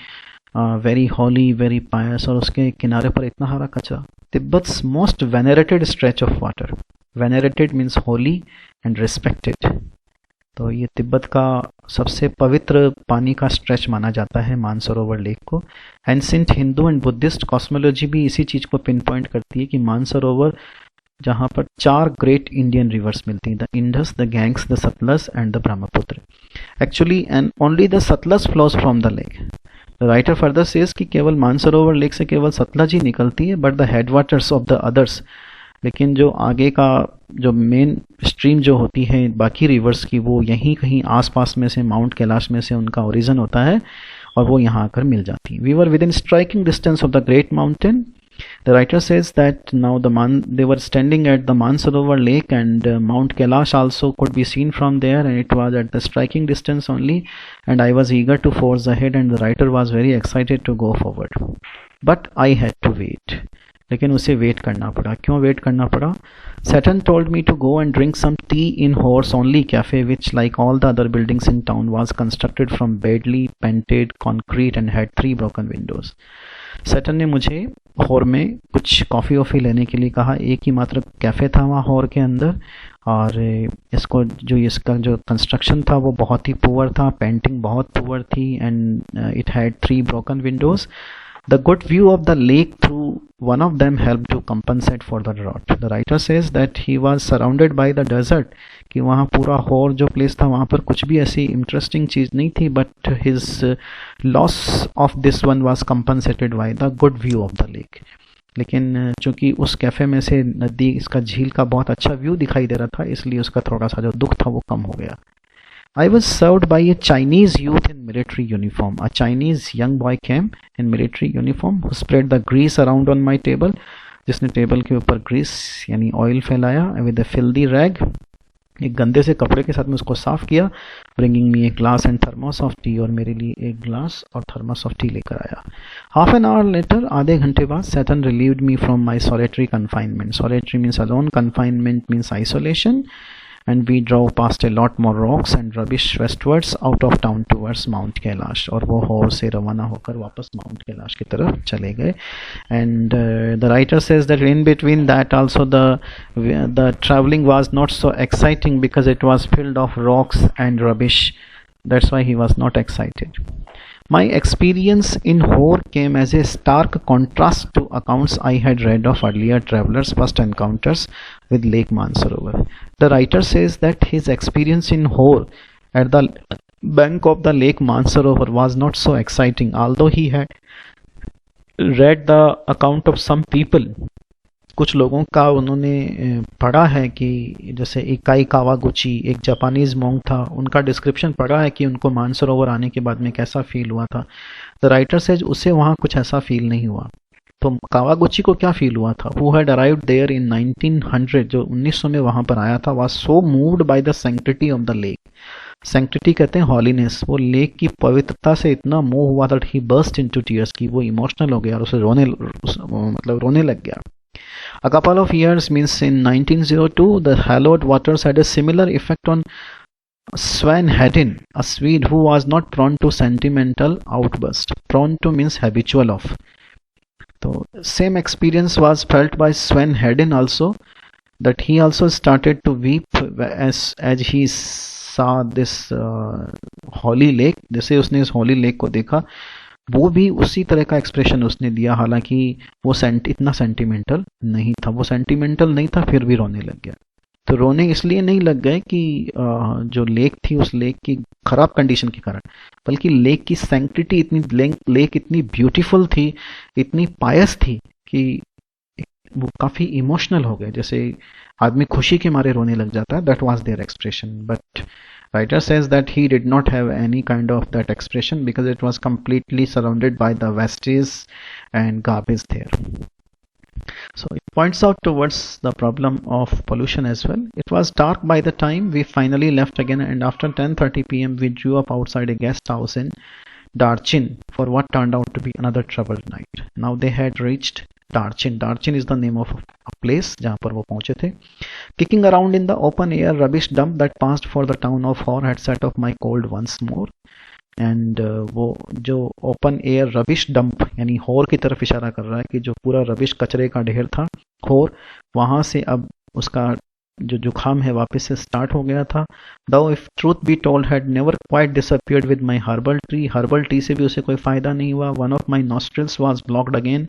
very holy, very pious, और उसके किनारे पर इतना सारा कचरा. Tibet's most venerated stretch of water. Venerated means holy and respected. तो ये तिब्बत का सबसे पवित्र पानी का स्ट्रेच माना जाता है मानसरोवर लेक को. Ancient Hindu and Buddhist cosmology भी इसी चीज़ को पिन पॉइंट करती है कि मानसरोवर जहाँ पर 4 ग्रेट इंडियन रिवर्स मिलती हैं, the Indus, the gangs, the Sutlej and the Brahmaputra. Actually and only the Sutlej flows from the lake. The writer further says कि केवल मानसरोवर लेक से केवल सतलज ही निकलती है, but the headwaters of the others, लेकिन जो आगे का जो मेन स्ट्रीम जो होती है बाकी रिवर्स की, वो यहीं कहीं आसपास में से माउंट कैलाश में से उनका ओरिजिन होता है और वो यहाँ आकर मिल जाती है. We were within striking distance of the great mountain. The writer says that now they were standing at the Mansarovar lake, and Mount Kailash also could be seen from there, and it was at the striking distance only, and I was eager to forge ahead, and the writer was very excited to go forward, but I had to wait. लेकिन उसे wait करना पड़ा. क्यों wait करना पड़ा? Saturn told me to go and drink some tea in Horse Only Cafe, which like all the other buildings in town was constructed from badly painted concrete and had 3 broken windows. Saturn ने मुझे horror में कुछ coffee वॉफ़ी लेने के लिए कहा. एक ही मात्र कैफ़े था वहाँ हॉर के अंदर, और इसका जो कंस्ट्रक्शन था वो बहुत ही पुअर था, पेंटिंग बहुत पुअर थी, and it had 3 broken Windows. The good view of the lake through one of them helped to compensate for the drought. The writer says that he was surrounded by the desert, कि वहाँ पूरा horror जो place था वहाँ पर कुछ भी ऐसी इंटरेस्टिंग चीज़ नहीं थी, but his loss of this one was compensated by the good view of the lake. लेकिन चूंकि उस कैफ़े में से नदी, इसका झील का बहुत अच्छा व्यू दिखाई दे रहा था, इसलिए उसका थोड़ा सा जो दुख था वो कम हो गया. I was served by a Chinese youth in military uniform. A Chinese young boy came in military uniform who spread the grease around on my table. जिसने टेबल के ऊपर ग्रीस यानी ऑयल फैलाया, with a filthy rag, एक गंदे से कपड़े के साथ में उसको साफ किया, bringing me a glass and thermos of tea, और मेरे लिए एक ग्लास और थर्मस ऑफ टी लेकर आया. Half an hour later, आधे घंटे बाद, Saturn relieved me from my solitary confinement. Solitary means alone, confinement means isolation. And we drove past a lot more rocks and rubbish westwards out of town towards Mount Kailash. और वो horror से रवाना होकर वापस mount Kailash की तरफ चले गए. And the writer says that in between that also the traveling was not so exciting because it was filled of rocks and rubbish. That's why he was not excited. My experience in Hor came as a stark contrast to accounts I had read of earlier travelers' first encounters with Lake Mansarovar. The writer says that his experience in Hor at the bank of the Lake Mansarovar was not so exciting, although he had read the account of some people. कुछ लोगों का उन्होंने पढ़ा है कि जैसे इकाई Kawaguchi, एक जापानीज मॉन्क था, उनका डिस्क्रिप्शन पढ़ा है कि उनको मानसरोवर आने के बाद में कैसा फील हुआ था. द राइटर सेज उसे वहाँ कुछ ऐसा फील नहीं हुआ. तो कावागुची को क्या फील हुआ था? Who had arrived there in 1900, जो 1900 में वहाँ पर आया था, was so moved by the sanctity of the lake. Sanctity कहते हैं हॉलीनेस. वो लेक की पवित्रता से इतना मोह हुआ that he burst into tears, की वो इमोशनल हो गया और उसे रोने लग गया. A couple of years means in 1902, the hallowed waters had a similar effect on Sven Hedin, a Swede who was not prone to sentimental outburst. Prone to means habitual of. So same experience was felt by Sven Hedin also, that he also started to weep as he saw this holy lake. जैसे उसने इस holy lake को देखा, वो भी उसी तरह का एक्सप्रेशन उसने दिया. हालांकि वो इतना सेंटिमेंटल नहीं था. वो सेंटिमेंटल नहीं था, फिर भी रोने लग गया. तो रोने इसलिए नहीं लग गए कि जो लेक थी उस लेक की खराब कंडीशन के कारण, बल्कि लेक की सैंक्टिटी इतनी, लेक इतनी ब्यूटीफुल थी, इतनी पायस थी कि वो काफ़ी इमोशनल हो गए. जैसे आदमी खुशी के मारे रोने लग जाता है. That was their expression. But writer says that he did not have any kind of that expression because it was completely surrounded by the vestiges and garbage there. So it points out towards the problem of pollution as well. It was dark by the time we finally left again, and after 10:30 p.m. we drew up outside a guest house in Darchin for what turned out to be another troubled night. Now they had reached Darchin. Darchin is the name of a place जहाँ पर वो पहुंचे थे. Kicking around in the open air rubbish dump that passed for the town of Hor had set off my cold once more. And वो जो open air rubbish dump यानी होर की तरफ इशारा कर रहा है कि जो पूरा रबिश कचरे का ढेर था होर, वहाँ से अब उसका जो जुखाम है वापस से स्टार्ट हो गया था. Though if truth be told had never quite disappeared with my herbal tea से भी उसे कोई फ़ायदा नहीं हुआ. One of my nostrils was blocked again.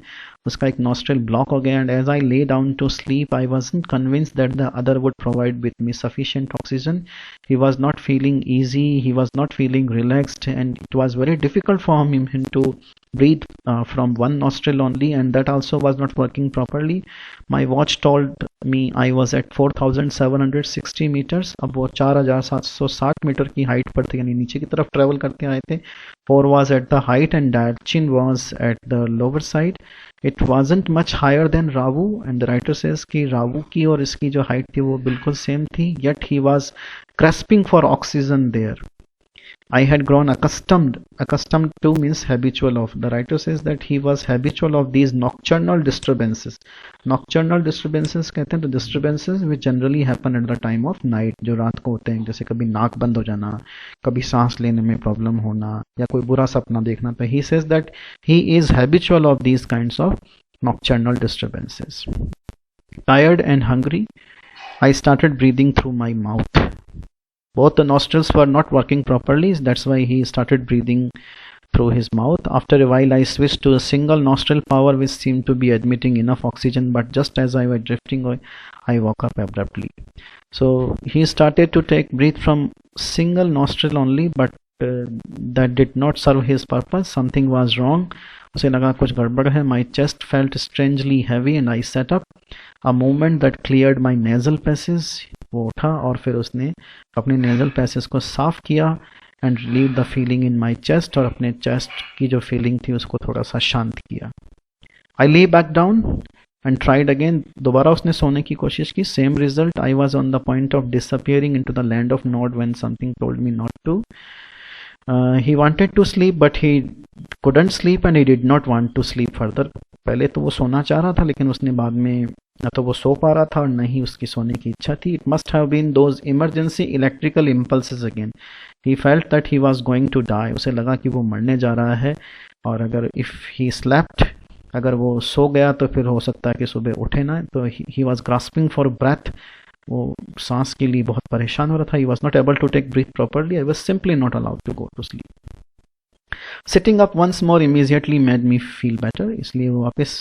उसका एक nostril block हो गया. And as I lay down to sleep, I wasn't convinced that the other would provide with me sufficient oxygen. He was not feeling easy. He was not feeling relaxed, and it was very difficult for him to breathe from one nostril only, and that also was not working properly. My watch told me I was at 4760 meters. अब वो 4760 metre की height पर थे, यानी नीचे की तरफ travel करते आए थे. Four was at the height and Darchin was at the lower side. It wasn't much higher than Ravu, and the writer says कि रावू की और इसकी जो हाइट थी वो बिल्कुल सेम थी. Yet he was grasping for oxygen there. I had grown accustomed to means habitual of. The writer says that he was habitual of these nocturnal disturbances. Nocturnal disturbances कहते हैं तो disturbances which generally happen at the time of night, जो रात को होते हैं, जैसे कभी नाक बंद हो जाना, कभी सांस लेने में प्रॉब्लम होना, या कोई बुरा सपना देखना. तो he says that he is habitual of these kinds of nocturnal disturbances. Tired and hungry, I started breathing through my mouth. Both the nostrils were not working properly, that's why he started breathing through his mouth. After a while I switched to a single nostril power which seemed to be admitting enough oxygen, but just as I was drifting away, I woke up abruptly. So he started to take breath from single nostril only, but that did not serve his purpose. Something was wrong. उसे लगा कुछ गड़बड़ है. My chest felt strangely heavy and I sat up. A movement that cleared my nasal passages. वो उठा और फिर उसने अपने नेजल पैसेज को साफ किया and relieve the feeling in my chest, और अपने चेस्ट की जो फीलिंग थी उसको थोड़ा सा शांत किया. I lay back down and tried again. दोबारा उसने सोने की कोशिश की. Same result. I was on the point of disappearing into the land of nod when something told me not to. He wanted to sleep but he couldn't sleep and he did not want to sleep further. पहले तो वो सोना चाह रहा था, लेकिन उसने बाद में ना तो वो सो पा रहा था और न ही उसकी सोने की इच्छा थी. It must have been those emergency electrical impulses again. He felt that he was going to die. उसे लगा कि वो मरने जा रहा है, और अगर if he slept, अगर वो सो गया तो फिर हो सकता है कि सुबह उठे ना. तो he was grasping for breath. वो सांस के लिए बहुत परेशान हो रहा था. He was not able to take breath properly. I was simply not allowed to go to sleep. Sitting up once more immediately made me feel better. इसलिए वो वापस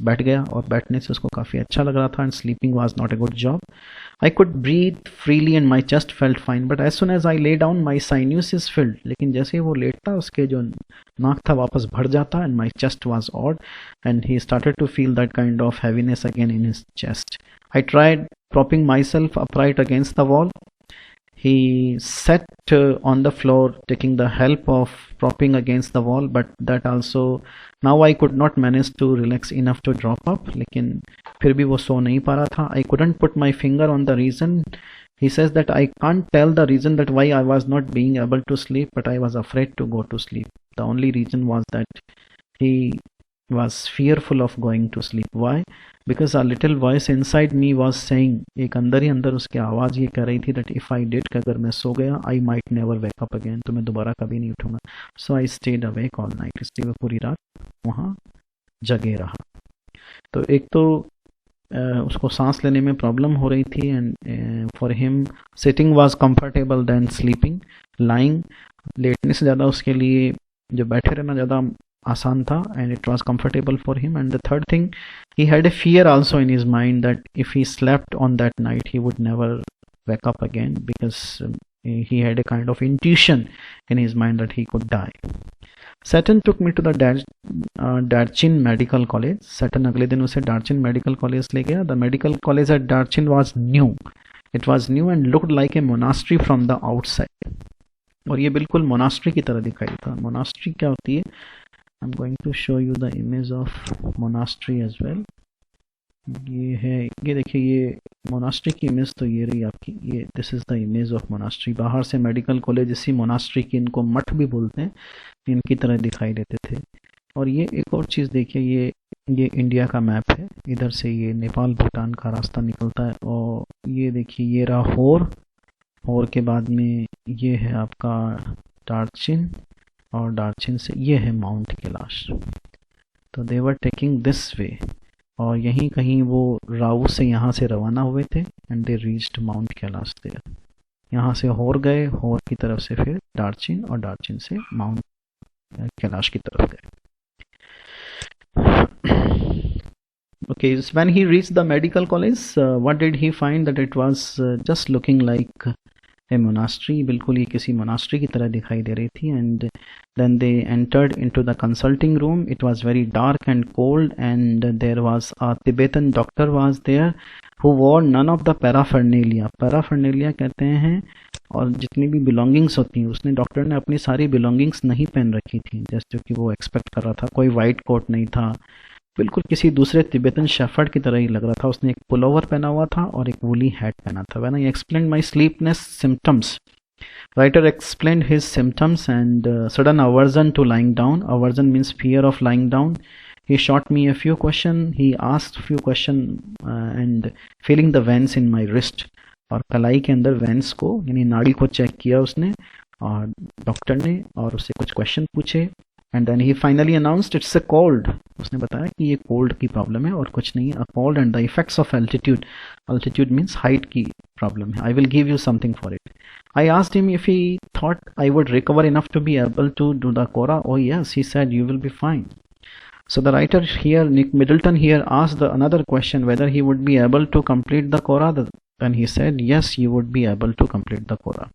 बैठ गया और बैठने से उसको काफ़ी अच्छा लग रहा था. And sleeping was not a good job. I could breathe freely and my chest felt fine. But as soon as I lay down, my sinuses filled. लेकिन जैसे ही वो लेटता उसके जो नाक था वापस भर जाता. And my chest was odd. And he started to feel that kind of heaviness again in his chest. I tried propping myself upright against the wall. He sat on the floor taking the help of propping against the wall, but that also now I could not manage to relax enough to drop up. लेकिन फिर भी वो सो नहीं पा रहा था. I couldn't put my finger on the reason. He says that I can't tell the reason that why I was not being able to sleep, but I was afraid to go to sleep. The only reason was that he was fearful of going to sleep. Why? Because a little voice inside me was saying, एक अंदर ही अंदर उसकी आवाज़ ये कह रही थी that if I did, कि अगर मैं सो गया, I might never wake up again, तो मैं दोबारा कभी नहीं उठूंगा. So I stayed awake all night. इसलिए वो पूरी रात वहाँ जगे रहा. तो एक तो उसको सांस लेने में प्रॉब्लम हो रही थी, and for him sitting was comfortable than sleeping. Lying, लेटने से ज़्यादा उसके लिए जो बैठे रहना ज़्यादा आसान था, and it was comfortable for him. And the third thing, he had a fear also in his mind that if he slept on that night he would never wake up again, because he had a kind of intuition in his mind that he could die. Saturn took me to the Darchin Medical College. Saturn अगले दिन उसे Darchin Medical College ले गया. The medical college at Darchin was new. It was new and looked like a monastery from the outside. और ये बिल्कुल monastery की तरह दिखाई था. मोनास्ट्री क्या होती है? I'm going to show you the image of monastery as well. ये है, ये देखिए, ये मोनास्ट्री की इमेज तो ये रही आपकी, ये this is the image of monastery. बाहर से मेडिकल कॉलेज इसी मोनास्ट्री की, इनको मठ भी बोलते हैं, इनकी तरह दिखाई देते थे। और ये एक और चीज़ देखिए, ये इंडिया का मैप है, इधर से ये नेपाल भूटान का रास्ता निकलता है। और ये देखिए, ये रहा होर, होर के बाद में ये है आपका दार्जिन, और दार्जिन से ये है माउंट कैलाश। तो दे वर टेकिंग दिस वे, और यहीं कहीं वो राऊ से यहाँ से रवाना हुए थे, and they reached mount Kailash there. यहाँ से होर गए, होर की तरफ से फिर दार्जिन, और दार्जिन से माउंट कैलाश की तरफ गए। Okay, so when he reached the medical college, what did he find? That it was just looking like a monastery, बिल्कुल ये किसी monastery की तरह दिखाई दे रही थी। And then they entered into the consulting room. It was very dark and cold, and there was a Tibetan doctor was there who wore none of the paraphernalia. Paraphernalia कहते हैं, और जितनी भी बिलोंगिंग्स होती हैं, उसने डॉक्टर ने अपनी सारी बिलोंगिंग्स नहीं पहन रखी थी जैसे कि वो एक्सपेक्ट कर रहा था। कोई वाइट कोट नहीं था, बिल्कुल किसी दूसरे तिब्बतन शेफर्ड की तरह ही लग रहा था। उसने एक पुलोवर पहना हुआ था और एक वूली हैट पहना था। When I explained my sleepiness symptoms, writer explained his symptoms and sudden aversion to lying down. Aversion means fear of lying down. He shot me a few questions. He asked few questions and feeling the veins in my wrist. और कलाई के अंदर veins को, यानी नाड़ी को check किया उसने और डॉक्टर ने, और उससे कुछ क्वेश्चन पूछे। And then he finally announced it's a cold. उसने बताया कि ये कोल्ड की प्रॉब्लम है और कुछ नहीं है, a cold and the effects of altitude. Altitude means height की प्रॉब्लम है। I will give you something for it. I asked him if he thought I would recover enough to be able to do the Quora. Oh yes, he said, you will be fine. So the writer here, Nick Middleton here, asked another question, whether he would be able to complete the Quora. And he said, yes, you would be able to complete the Quora.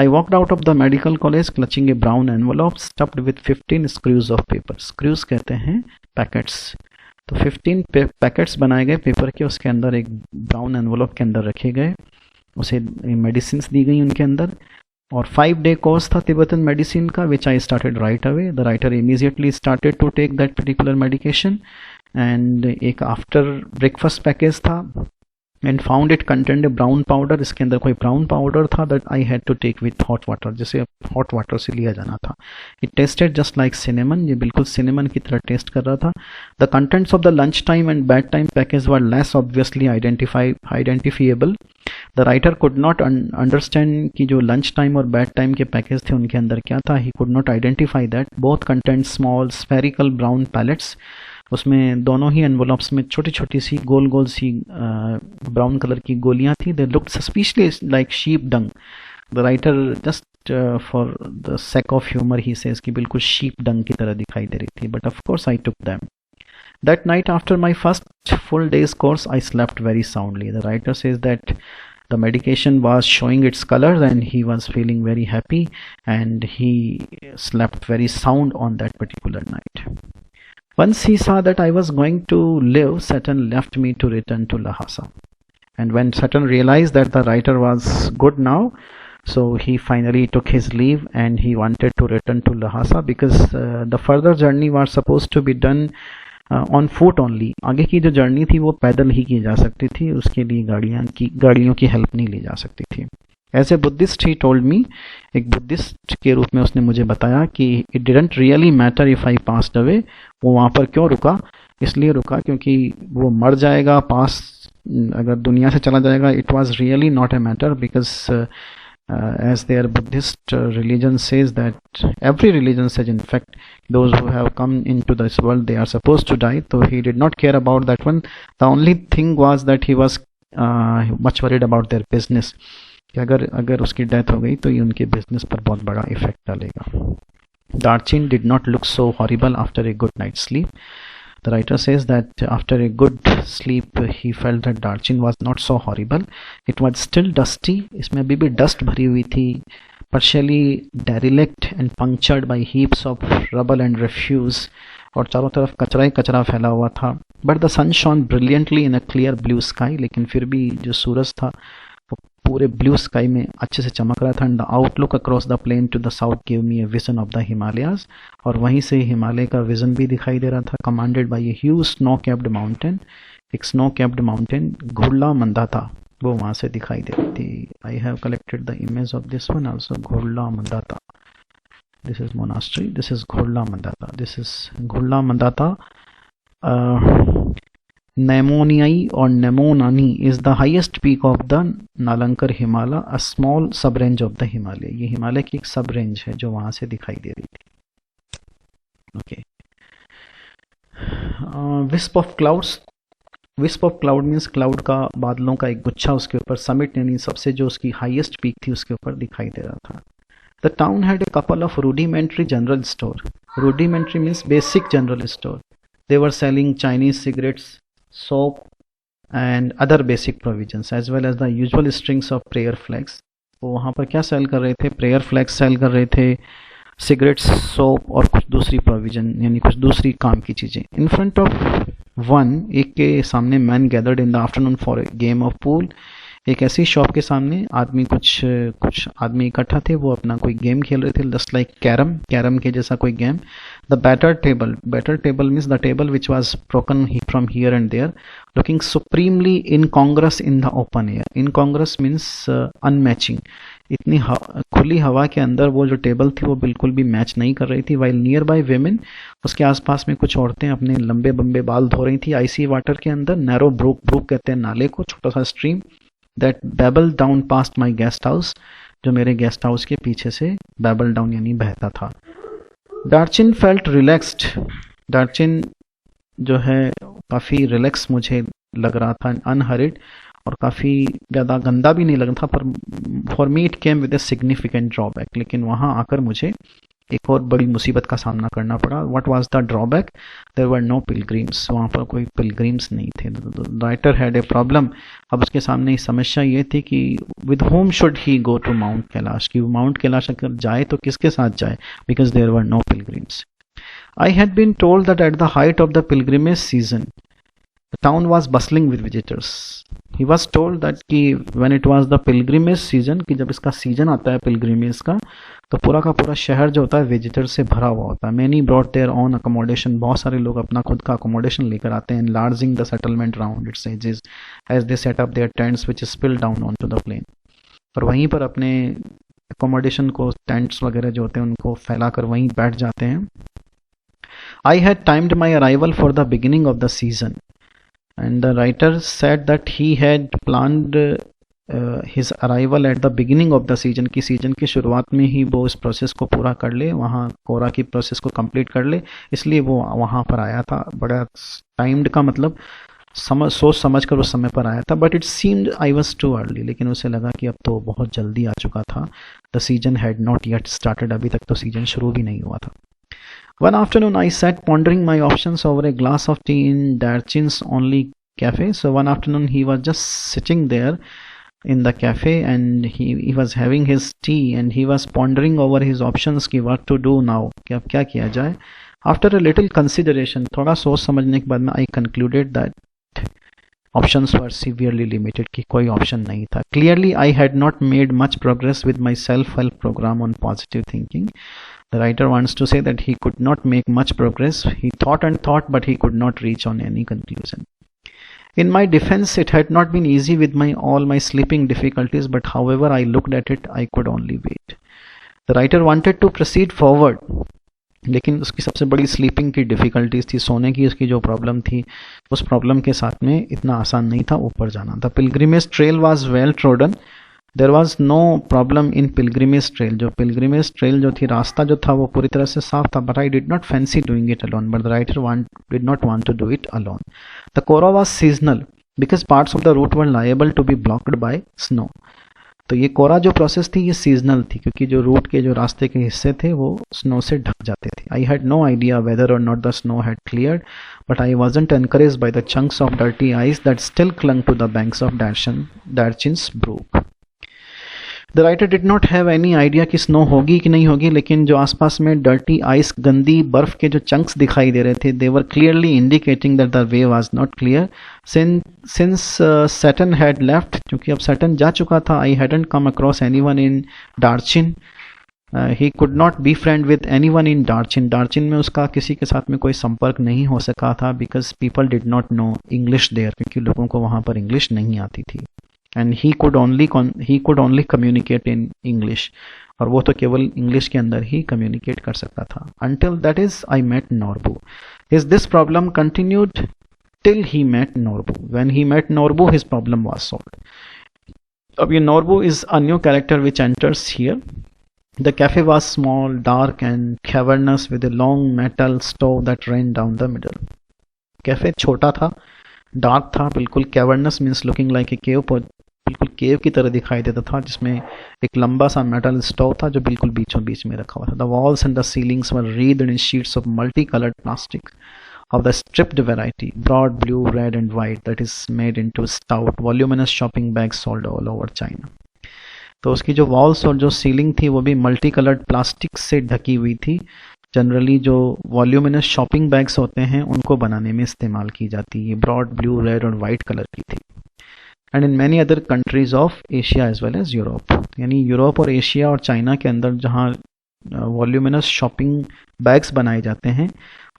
I walked out of the medical college clutching a brown envelope stuffed with 15 screws of paper. Screws कहते हैं packets. तो 15 packets बनाए गए paper के, उसके अंदर एक brown envelope के अंदर रखे गए। उसे मेडिसिन दी गई उनके अंदर, और 5-day कोर्स था तिब्बतन मेडिसिन का, which I started right away. The writer immediately started to take that particular medication. And एक आफ्टर ब्रेकफास्ट पैकेज था, and found it contained a brown powder. इसके अंदर कोई ब्राउन पाउडर था that I had to take with hot water, जिसे hot water से लिया जाना था। It tasted just like cinnamon, ये बिल्कुल सिनेमन की तरह टेस्ट कर रहा था। The contents of the lunch time and bed time package were less obviously identifiable. The writer could not understand कि जो लंच टाइम और बेड टाइम के पैकेज थे उनके अंदर क्या था। He could not identify that. Both contained small spherical brown pellets. उसमें दोनों ही एनवलप्स में छोटी छोटी सी गोल गोल सी ब्राउन कलर की गोलियां थी। They looked suspiciously like sheep dung. The writer just for the sake of humour he says कि बिल्कुल शीप डंग की तरह दिखाई दे रही थी, but of course I took them. That night after my first full day's course, I slept very soundly. The writer says that the medication was showing its colors and he was feeling very happy, and he slept very sound on that particular night. Once he saw that I was going to live, Saturn left me to return to Lhasa. And when Saturn realized that the writer was good now, so he finally took his leave and he wanted to return to Lhasa because the further journey was supposed to be done on foot only. आगे की जो journey थी वो पैदल ही की जा सकती थी, उसके लिए गाड़ियों की हेल्प नहीं ली जा सकती थी। As a Buddhist he told me, एक बुद्धिस्ट के रूप में उसने मुझे बताया कि it didn't really matter if I passed away. वो वहाँ पर क्यों रुका? इसलिए रुका क्योंकि वो मर जाएगा, पास अगर दुनिया से चला जाएगा। It was really not a matter because as their Buddhist religion says that every religion says, in fact, those who have come into this world, they are supposed to die. So he did not care about that one. The only thing was that he was much worried about their business, कि अगर उसकी death हो गई तो ये उनके business पर बहुत बड़ा इफेक्ट डालेगा। Darchin did not look so horrible after a good night's sleep. The writer says that after a good sleep he felt that Darchin was not so horrible. It was still dusty. इसमें अभी भी dust भरी हुई थी, partially derelict and punctured by heaps of rubble and refuse, और चारों तरफ कचरा ही कचरा फैला हुआ था। But the sun shone brilliantly in a clear blue sky. लेकिन फिर भी जो सूरज था वो पूरे ब्लू स्काई में अच्छे से चमक रहा था। And the outlook across the plain to the south give me a vision of the Himalayas, और वहीं से हिमालय का विजन भी दिखाई दे रहा था, commanded by a huge snow capped mountain. एक snow capped mountain Gurla Mandhata वो वहां से दिखाई दे रही थी। I have collected the image of this one also, Gurla Mandhata. This is monastery, this is Gurla Mandhata, this is Gurla Mandhata. Naimonanyi और Naimonanyi is the highest peak of the Nalankar Himalaya, a small sub range of the Himalaya. ये हिमालय की एक सब range है जो वहां से दिखाई दे रही थी। Okay, wisp of clouds. Wisp of cloud means cloud का, बादलों का एक गुच्छा उसके ऊपर, समिट यानी सबसे जो उसकी हाईएस्ट पीक थी उसके ऊपर दिखाई दे रहा था। The town had a couple of rudimentary general store. Rudimentary means basic general store. They were selling Chinese cigarettes, soap and other basic provisions as well as the usual strings of prayer flags। वो वहाँ पर क्या cell कर रहे थे? Prayer flags cell कर रहे थे, सिगरेट्स, सोप और कुछ दूसरी प्रोविजन यानी कुछ दूसरी काम की चीज़ें। इन फ्रंट ऑफ वन, एक के सामने man gathered in the afternoon for a game of pool. एक ऐसी शॉप के सामने आदमी कुछ आदमी इकट्ठा थे, वो अपना कोई गेम खेल रहे थे, जस्ट लाइक कैरम के जैसा कोई game. The batter table means the table which was broken from here and there, looking supremely incongruous in the open air. Incongruous means unmatching. इतनी खुली हवा के अंदर वो जो टेबल थी वो बिल्कुल भी मैच नहीं कर रही थी। वाइल नियर बाय वेमेन, उसके आसपास में कुछ औरतें अपने लंबे बम्बे बाल धो रही थी आइसी वाटर के अंदर। नैरो ब्रूक कहते हैं नाले को, छोटा सा stream that babbled down past my guest house, जो मेरे गेस्ट हाउस के पीछे से babble down यानी बहता था। डार्चिन फेल्ट रिलैक्स्ड। डार्चिन जो है काफ़ी रिलैक्स मुझे लग रहा था, अनहरिड, और काफ़ी ज़्यादा गंदा भी नहीं लग रहा था। पर for me it came with a significant drawback, लेकिन वहाँ आकर मुझे एक और बड़ी मुसीबत का सामना करना पड़ा। What was the drawback? There were no pilgrims. वहाँ पर कोई पिलग्रिम्स नहीं थे। राइटर हैड ए प्रॉब्लम। अब उसके सामने समस्या ये थी कि with whom should he go to Mount Kailash, कि माउंट कैलाश अगर जाए तो किसके साथ जाए, because there were no pilgrims. I had been told that at the height of the pilgrimage season the town was bustling with visitors. He was told that कि when it was the pilgrimage season, कि जब इसका season आता है pilgrimage का, तो पूरा का पूरा शहर जो होता है विजिटर से भरा हुआ होता है। Many brought their own accommodation, बहुत सारे लोग अपना खुद का accommodation लेकर आते हैं, enlarging the settlement round its edges as they set up their tents which spill down onto the plain। और वहीं पर अपने accommodation को, टेंट्स वगैरह जो होते हैं उनको फैलाकर वहीं बैठ जाते हैं। I had timed my arrival for the beginning of the season, and the writer said that he had planned his arrival at the beginning of the season, कि सीजन की शुरुआत में ही वो इस प्रोसेस को पूरा कर ले, वहाँ कोरा की प्रोसेस को कंप्लीट कर ले, इसलिए वो वहाँ पर आया था। बड़ा टाइम्ड का मतलब सोच समझ कर उस समय पर आया था। But it seemed I was too early, लेकिन उसे लगा कि अब तो बहुत जल्दी आ चुका था। The season had not yet started, अभी तक तो सीजन शुरू भी नहीं हुआ था। One afternoon I sat pondering my options over a glass of tea in Darchin's only cafe. So one afternoon he was just sitting there in the cafe and he was having his tea and he was pondering over his options कि what to do now, कि अब क्या किया जाए। After a little consideration, थोड़ा सोच समझने के बाद में I concluded that options were severely limited, कि कोई option नहीं था। Clearly I had not made much progress with my self-help program on positive thinking. The writer wants to say that he could not make much progress. He thought and thought, but he could not reach on any conclusion. In my defense, it had not been easy with all my sleeping difficulties, but however I looked at it, I could only wait. The writer wanted to proceed forward, लेकिन उसकी सबसे बड़ी sleeping की difficulties थी, सोने की उसकी जो प्रॉब्लम थी, उस प्रॉब्लम के साथ में इतना आसान नहीं था ऊपर जाना। The pilgrimage trail was well trodden, there was no problem in pilgrimage trail. जो पिलग्रिमेज ट्रेल जो थी, रास्ता जो था वो पूरी तरह से साफ था। But I did not fancy doing it alone, but the writer did not want to do it alone. The kora was seasonal because parts of the route were liable to be blocked by snow. तो ये कोरा जो process थी ये seasonal थी, क्योंकि जो root के जो रास्ते के हिस्से थे वो स्नो से ढक जाते थे। I had no idea whether or not the snow had cleared, but I wasn't encouraged by the chunks of dirty ice that still clung to the banks of Darchin's brook. The writer did not have any idea कि snow होगी कि नहीं होगी, लेकिन जो आसपास में dirty ice, गंदी बर्फ के जो चंक्स दिखाई दे रहे थे, they were clearly indicating that the way was not clear since Tsetan had left. क्योंकि अब सैटर्न जा चुका था, I hadn't come across anyone in Darchen, he could not befriend with anyone in Darchen. Darchen में उसका किसी के साथ में कोई संपर्क नहीं हो सका था, because people did not know English there, क्योंकि लोगों को वहाँ पर इंग्लिश नहीं आती थी। And he could only communicate in English, और वो तो केवल इंग्लिश के अंदर ही कम्युनिकेट कर सकता था। Until that is I met Norbu. Is this problem continued till he met Norbu? When he met Norbu, his problem was solved. अब ये Norbu is a new character which enters here. The cafe was small, dark and cavernous with a long metal stove that ran down the middle. Cafe छोटा था, dark था, बिल्कुल cavernous means looking like a cave, बिल्कुल cave की तरह दिखाई देता था, जिसमें एक लंबा सा मेटल स्टोव था जो बिल्कुल बीचों बीच में रखा हुआ था। The walls and the ceilings were wreathed in sheets of multicolored plastic of the stripped variety, broad blue, red and white, that is made into stout voluminous shopping bags sold all over China. तो उसकी जो walls और जो ceiling थी वो भी multi coloured plastic से ढकी हुई थी। जनरली जो वॉल्यूमिनस शॉपिंग बैग्स होते हैं उनको बनाने में इस्तेमाल की जाती है। ब्रॉड ब्लू, रेड और वाइट कलर की थी। And in many other countries of Asia as well as Europe, यानी यूरोप और एशिया और चाइना के अंदर जहाँ वॉल्यूमिनस शॉपिंग बैग्स बनाए जाते हैं,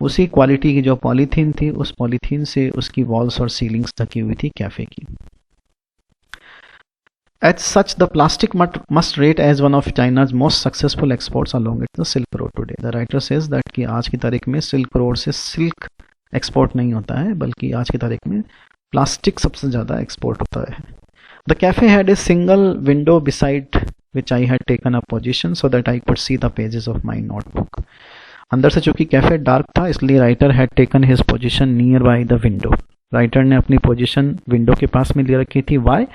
उसी क्वालिटी की जो पॉलीथीन थी, उस पॉलीथीन से उसकी वॉल्स और सीलिंग्स ढकी हुई थी कैफे की। As such, the plastic must rate as one of China's most successful exports along with the Silk Road today. The writer says that कि आज की तारीख में सिल्क रोड से सिल्क एक्सपोर्ट नहीं होता है, बल्कि आज की तारीख में प्लास्टिक सबसे ज़्यादा एक्सपोर्ट होता है। The cafe had a single window beside which I had taken a position so that I could see the pages of my notebook. अंदर से चूंकि कैफे डार्क था, इसलिए writer had taken his position near by the window. Writer ने अपनी position window के पास में ले रखी थी। Y?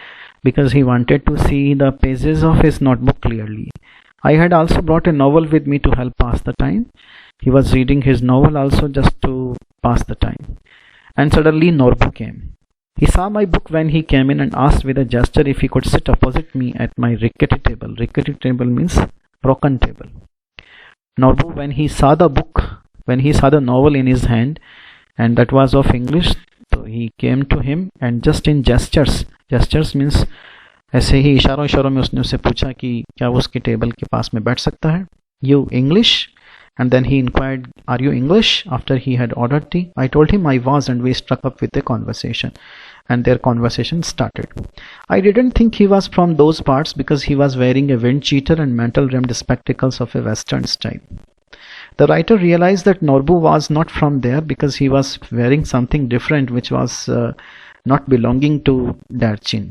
Because he wanted to see the pages of his notebook clearly. I had also brought a novel with me to help pass the time. He was reading his novel also just to pass the time. And suddenly Norbu came. He saw my book when he came in and asked with a gesture if he could sit opposite me at my rickety table. Rickety table means broken table. Norbu, when he saw the novel in his hand, and that was of English, so he came to him and just in gestures means ऐसे ही इशारों में उसने उससे पूछा कि क्या वो उसके टेबल के पास में बैठ सकता है। You English? And then he inquired, are you English? After he had ordered tea. I told him I was, and we struck up with a conversation, and their conversation started. I didn't think he was from those parts because he was wearing a wind cheater and metal rimmed spectacles of a western style. The writer realized that Norbu was not from there because he was wearing something different which was not belonging to Darchin.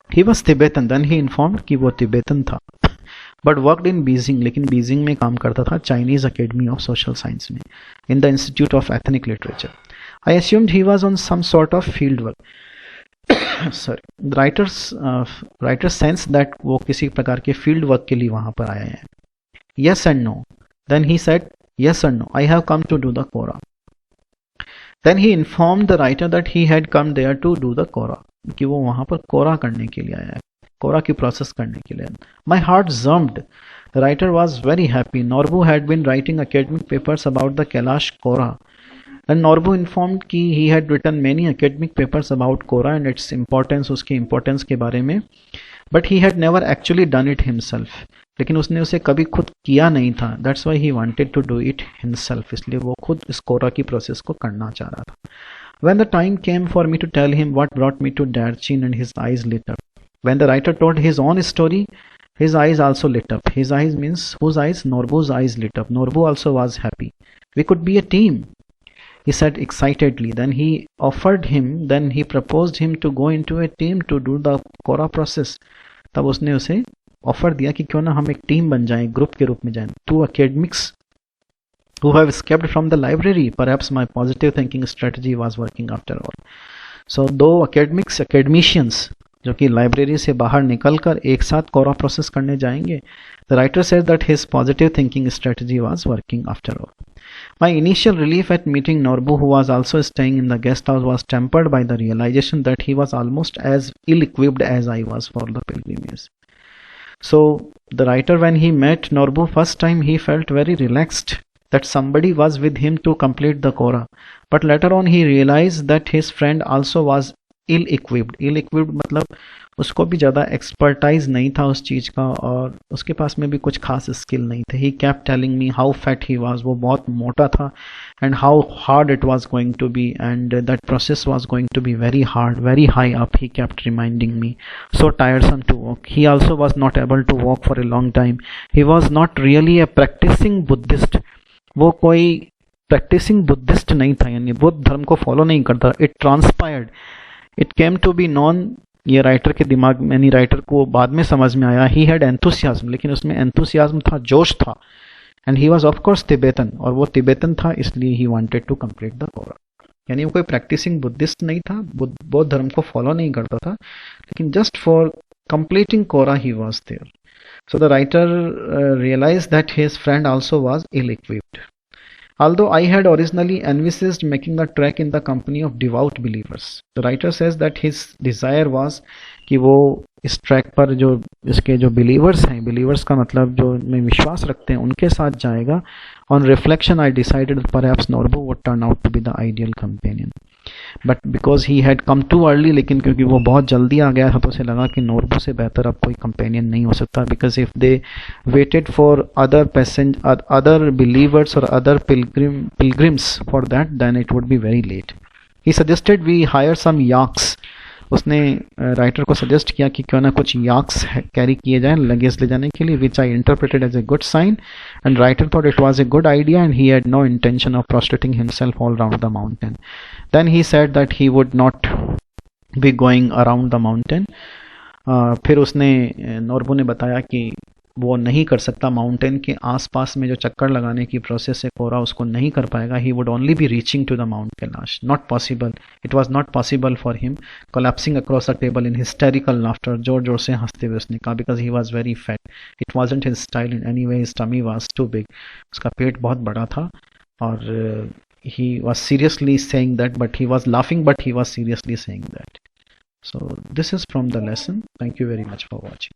He was Tibetan. Then he informed कि वो Tibetan था, but worked in Beijing. लेकिन Beijing में काम करता था Chinese Academy of Social Science में, in the Institute of Ethnic Literature. I assumed he was on some sort of field work. Sorry, the writer sensed that वो किसी प्रकार के field work के लिए वहाँ पर आए हैं. Yes and no. Then he said, yes or no, I have come to do the Quora. Then he informed the writer that he had come there to do the Quora, कि वो वहाँ पर कोरा करने के लिए आया है, कोरा की प्रोसेस करने के लिए। My heart jumped. The writer was very happy. Norbu had been writing academic papers about the Kailash Quora. And Norbu informed कि he had written many academic papers about Quora and its importance, उसकी importance के बारे में, but he had never actually done it himself. लेकिन उसने उसे कभी खुद किया नहीं था. That's why he wanted to do it himself. इसलिए वो खुद इस कोरा की प्रोसेस को करना चाह रहा था. When the time came for me to tell him what brought me to Darchin, and his eyes lit up. When the writer told his own story, his eyes also lit up. His eyes means whose eyes? Norbu's eyes lit up. Norbu also was happy. We could be a team, he said excitedly. Then he proposed him to go into a team to do the Quora process. तब उसने उसे offer दिया कि क्यों ना हम एक team बन जाएं, ग्रुप के रूप में जाएं. Two academics who have escaped from the library. Perhaps my positive thinking strategy was working after all. So दो academicians जो कि लाइब्रेरी से बाहर निकलकर एक साथ कोरा प्रोसेस करने जाएंगे. The writer says that his positive thinking strategy was working after all. My initial relief at meeting Norbu, who was also staying in the guest house, was tempered by the realization that he was almost as ill-equipped as I was for the pilgrimage. So the writer, when he met Norbu first time, he felt very relaxed that somebody was with him to complete the Quora. But later on he realized that his friend also was ill equipped. Ill equipped मतलब उसको भी ज़्यादा expertise नहीं था उस चीज़ का, और उसके पास में भी कुछ खास स्किल नहीं थे. ही kept telling me how fat he was, वो बहुत मोटा था, and how hard it was going to be, and that process was going to be very hard, very high up. He kept reminding me, so tiresome to walk. He also was not able to walk for a long time. He was not really a practicing Buddhist. वो कोई practising Buddhist नहीं था, यानी बुद्ध धर्म को follow नहीं करता. It transpired, it came to be known. ये राइटर के दिमाग में, यानी राइटर को बाद में समझ में आया, ही हैड एंथुसियाज्म, लेकिन उसमें एंथुसियाज्म था, जोश था. And he was of course Tibetan, और वो तिब्बतन था, इसलिए he wanted to complete the kora. यानी वो कोई प्रैक्टिसिंग बुद्धिस्ट नहीं था, बौद्ध धर्म को फॉलो नहीं करता था, लेकिन just for completing kora he was there. So the writer realized that his friend also was ill-equipped. Although I had originally envisaged making the trek in the company of devout believers, the writer says that his desire was कि वो इस track पर जो इसके जो believers हैं, believers का मतलब जो में विश्वास रखते हैं, उनके साथ जाएगा. On reflection, I decided that perhaps Norbu would turn out to be the ideal companion. But because he had come too early, लेकिन क्योंकि वो बहुत जल्दी आ गया था, तो उसे लगा कि नॉर्बू से बेहतर अब कोई कंपेनियन नहीं हो सकता. Because if they waited for other believers or other pilgrims for that, then it would be very late. He suggested we hire some yaks. उसने राइटर को सजेस्ट किया कि क्यों ना कुछ याक्स कैरी किए जाएं लगेज ले जाने के लिए, which I interpreted as a good sign, and writer thought it was a good idea, and he had no intention of prostrating himself all round the mountain. Then he said that he would not be going around the mountain. फिर उसने, नॉर्बू ने बताया कि वो नहीं कर सकता, mountain के आसपास में जो चक्कर लगाने की प्रोसेस है कोरा, उसको नहीं कर पाएगा. He would only be reaching to the Mount Kailash. Not possible, it was not possible for him. Collapsing across the table in hysterical laughter, जोर जोर से हंसते हुए उसने कहा, because he was very fat. It wasn't his style in any way, his tummy was too big. उसका पेट बहुत बड़ा था, और he was seriously saying that, but he was laughing, but he was seriously saying that. So this is from the lesson. Thank you very much for watching.